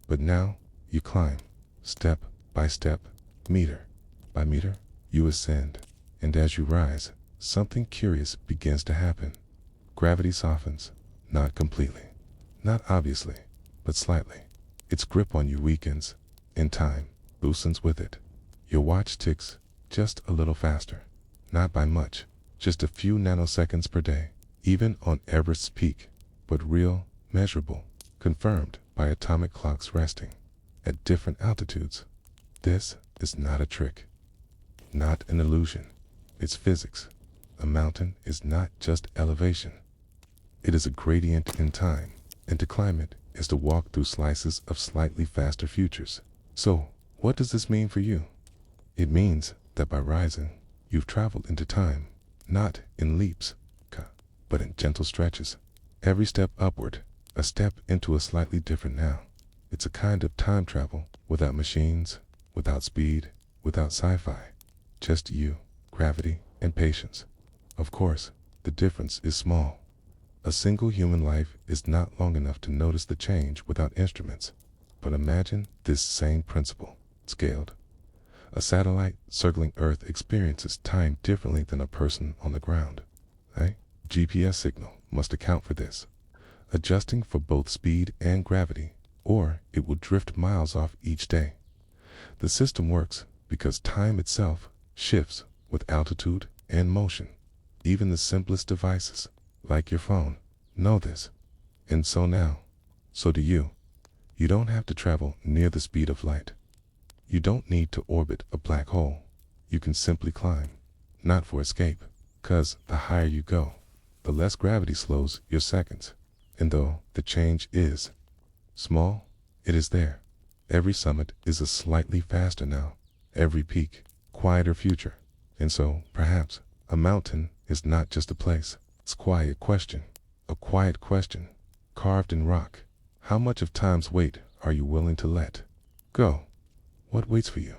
But now, you climb, step by step, meter by meter, you ascend, and as you rise, something curious begins to happen. Gravity softens, not completely, not obviously, but slightly. Its grip on you weakens, and time loosens with it. Your watch ticks just a little faster, not by much, just a few nanoseconds per day, even on Everest's peak, but real, measurable, confirmed by atomic clocks resting at different altitudes. This is not a trick, not an illusion. It's physics. A mountain is not just elevation. It is a gradient in time, and to climb it is to walk through slices of slightly faster futures. So, what does this mean for you? It means that by rising, you've traveled into time, not in leaps, but in gentle stretches. Every step upward, a step into a slightly different now. It's a kind of time travel without machines, without speed, without sci-fi. Just you, gravity, and patience. Of course, the difference is small. A single human life is not long enough to notice the change without instruments. But imagine this same principle, scaled. A satellite circling Earth experiences time differently than a person on the ground. GPS signal must account for this, adjusting for both speed and gravity, or it will drift miles off each day. The system works because time itself shifts with altitude and motion. Even the simplest devices, like your phone, know this. And so do you. You don't have to travel near the speed of light. You don't need to orbit a black hole. You can simply climb, not for escape, 'cause the higher you go, the less gravity slows your seconds. And though the change is small, it is there. Every summit is a slightly faster now, every peak, quieter future. And so, perhaps, a mountain is not just a place. It's a quiet question, carved in rock. How much of time's weight are you willing to let go? What waits for you?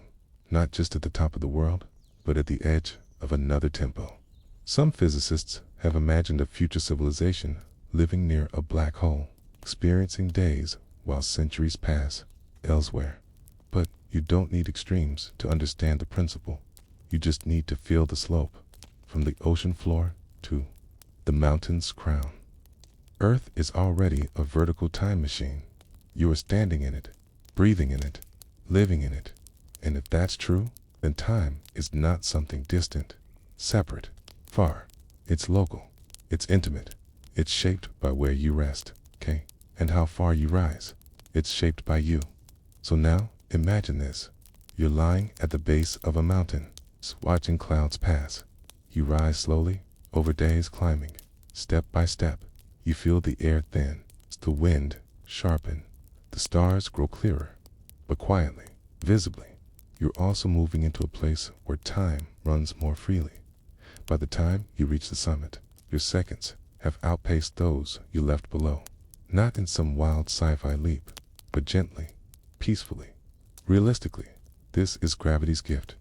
Not just at the top of the world, but at the edge of another tempo. Some physicists have imagined a future civilization living near a black hole, experiencing days while centuries pass elsewhere. But you don't need extremes to understand the principle. You just need to feel the slope, from the ocean floor to the mountain's crown. Earth is already a vertical time machine. You are standing in it, breathing in it, living in it. And if that's true, then time is not something distant, separate, far. It's local, it's intimate, it's shaped by where you rest, and how far you rise. It's shaped by you. So now, imagine this. You're lying at the base of a mountain, watching clouds pass. You rise slowly, over days climbing, step by step. You feel the air thin, the wind sharpen, the stars grow clearer, but quietly, visibly. You're also moving into a place where time runs more freely. By the time you reach the summit, your seconds have outpaced those you left below. Not in some wild sci-fi leap, but gently, peacefully. Realistically, this is gravity's gift.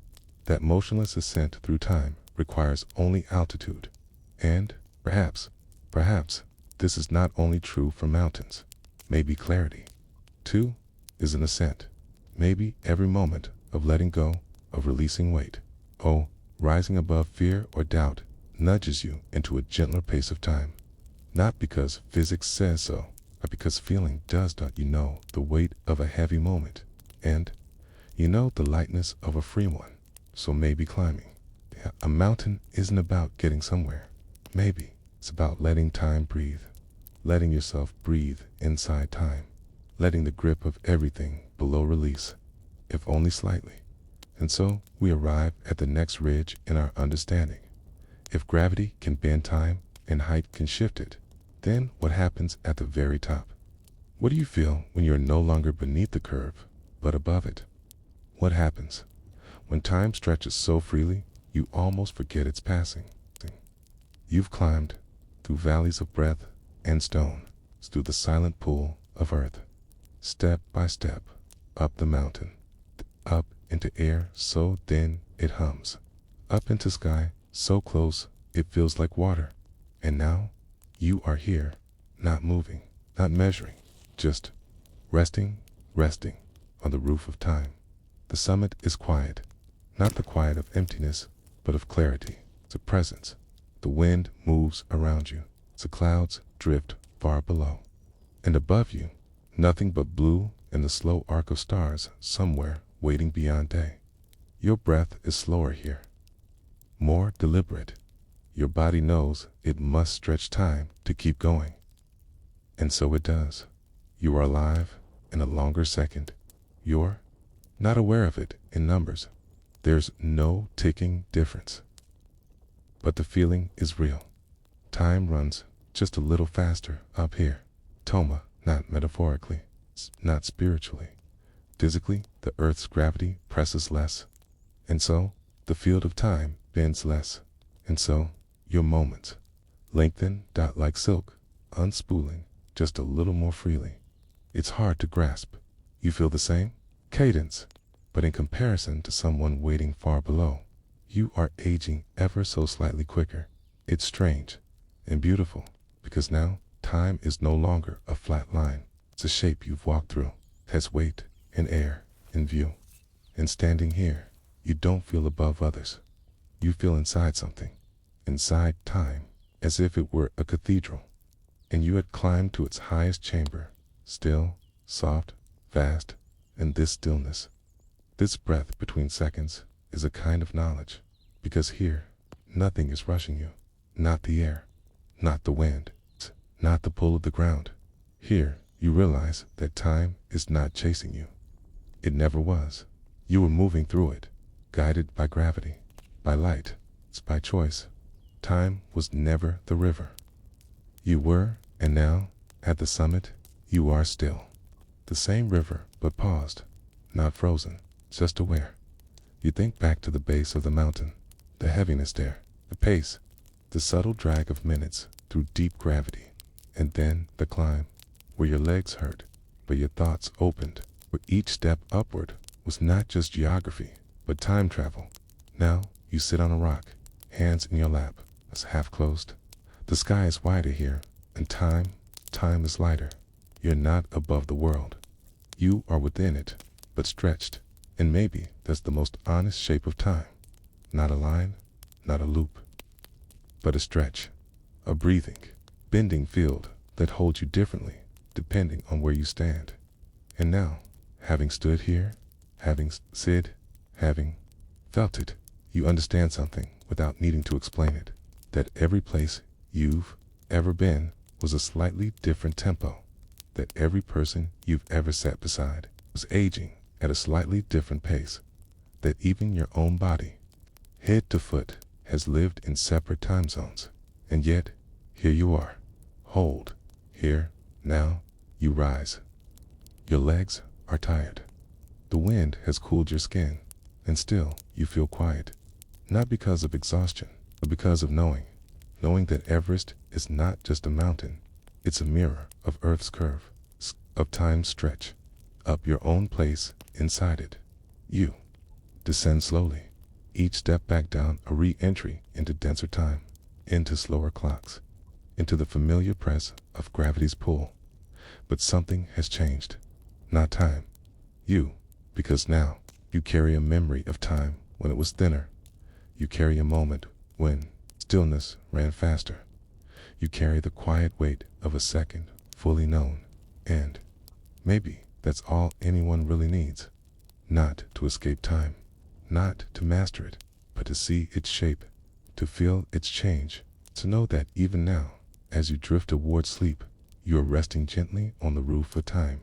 That motionless ascent through time requires only altitude. And, perhaps, this is not only true for mountains. Maybe clarity, too, is an ascent. Maybe every moment of letting go, of releasing weight. Rising above fear or doubt nudges you into a gentler pace of time. Not because physics says so, but because feeling does. You know the weight of a heavy moment, and you know the lightness of a free one. So maybe climbing a mountain isn't about getting somewhere. Maybe it's about letting time breathe, letting yourself breathe inside time, letting the grip of everything below release, if only slightly. And so we arrive at the next ridge in our understanding. If gravity can bend time and height can shift it, then what happens at the very top? What do you feel when you're no longer beneath the curve, but above it? What happens when time stretches so freely you almost forget it's passing? You've climbed through valleys of breath and stone, through the silent pool of earth, step by step, up the mountain, up into air so thin it hums, up into sky so close it feels like water. And now you are here, not moving, not measuring, just resting on the roof of time. The summit is quiet, not the quiet of emptiness, but of clarity. It's a presence. The wind moves around you. The clouds drift far below. And above you, nothing but blue and the slow arc of stars somewhere waiting beyond day. Your breath is slower here, more deliberate. Your body knows it must stretch time to keep going. And so it does. You are alive in a longer second. You're not aware of it in numbers. There's no ticking difference. But the feeling is real. Time runs just a little faster up here. Toma, not metaphorically, not spiritually. Physically, the Earth's gravity presses less, and so the field of time bends less, and so your moments lengthen like silk, unspooling just a little more freely. It's hard to grasp. You feel the same cadence, but in comparison to someone waiting far below, you are aging ever so slightly quicker. It's strange and beautiful, because now time is no longer a flat line. It's a shape you've walked through. It has weight and air and view. And standing here, you don't feel above others. You feel inside something, inside time, as if it were a cathedral, and you had climbed to its highest chamber, still, soft, vast, and this stillness, this breath between seconds, is a kind of knowledge, because here, nothing is rushing you, not the air, not the wind, not the pull of the ground. Here, you realize that time is not chasing you. It never was. You were moving through it, guided by gravity, by light, by choice. Time was never the river. You were, and now, at the summit, you are still. The same river, but paused, not frozen, just aware. You think back to the base of the mountain, the heaviness there, the pace, the subtle drag of minutes through deep gravity, and then the climb, where your legs hurt, but your thoughts opened, where each step upward was not just geography, but time travel. Now you sit on a rock, hands in your lap, as half closed. The sky is wider here, and time is lighter. You're not above the world. You are within it, but stretched, and maybe that's the most honest shape of time. Not a line, not a loop, but a stretch, a breathing, bending field that holds you differently depending on where you stand. And now, having stood here, having having felt it, you understand something without needing to explain it, that every place you've ever been was a slightly different tempo, that every person you've ever sat beside was aging at a slightly different pace, that even your own body, head to foot, has lived in separate time zones. And yet, here you are. Hold. Here, now, you rise. Your legs are tired. The wind has cooled your skin, and still you feel quiet. Not because of exhaustion, but because of knowing that Everest is not just a mountain. It's a mirror of Earth's curve, of time's stretch, up your own place inside it. You descend slowly, each step back down a re-entry into denser time, into slower clocks, into the familiar press of gravity's pull. But something has changed. Not time. You, because now you carry a memory of time when it was thinner. You carry a moment when stillness ran faster. You carry the quiet weight of a second fully known. And maybe that's all anyone really needs. Not to escape time, not to master it, but to see its shape, to feel its change, to know that even now, as you drift toward sleep, you are resting gently on the roof of time.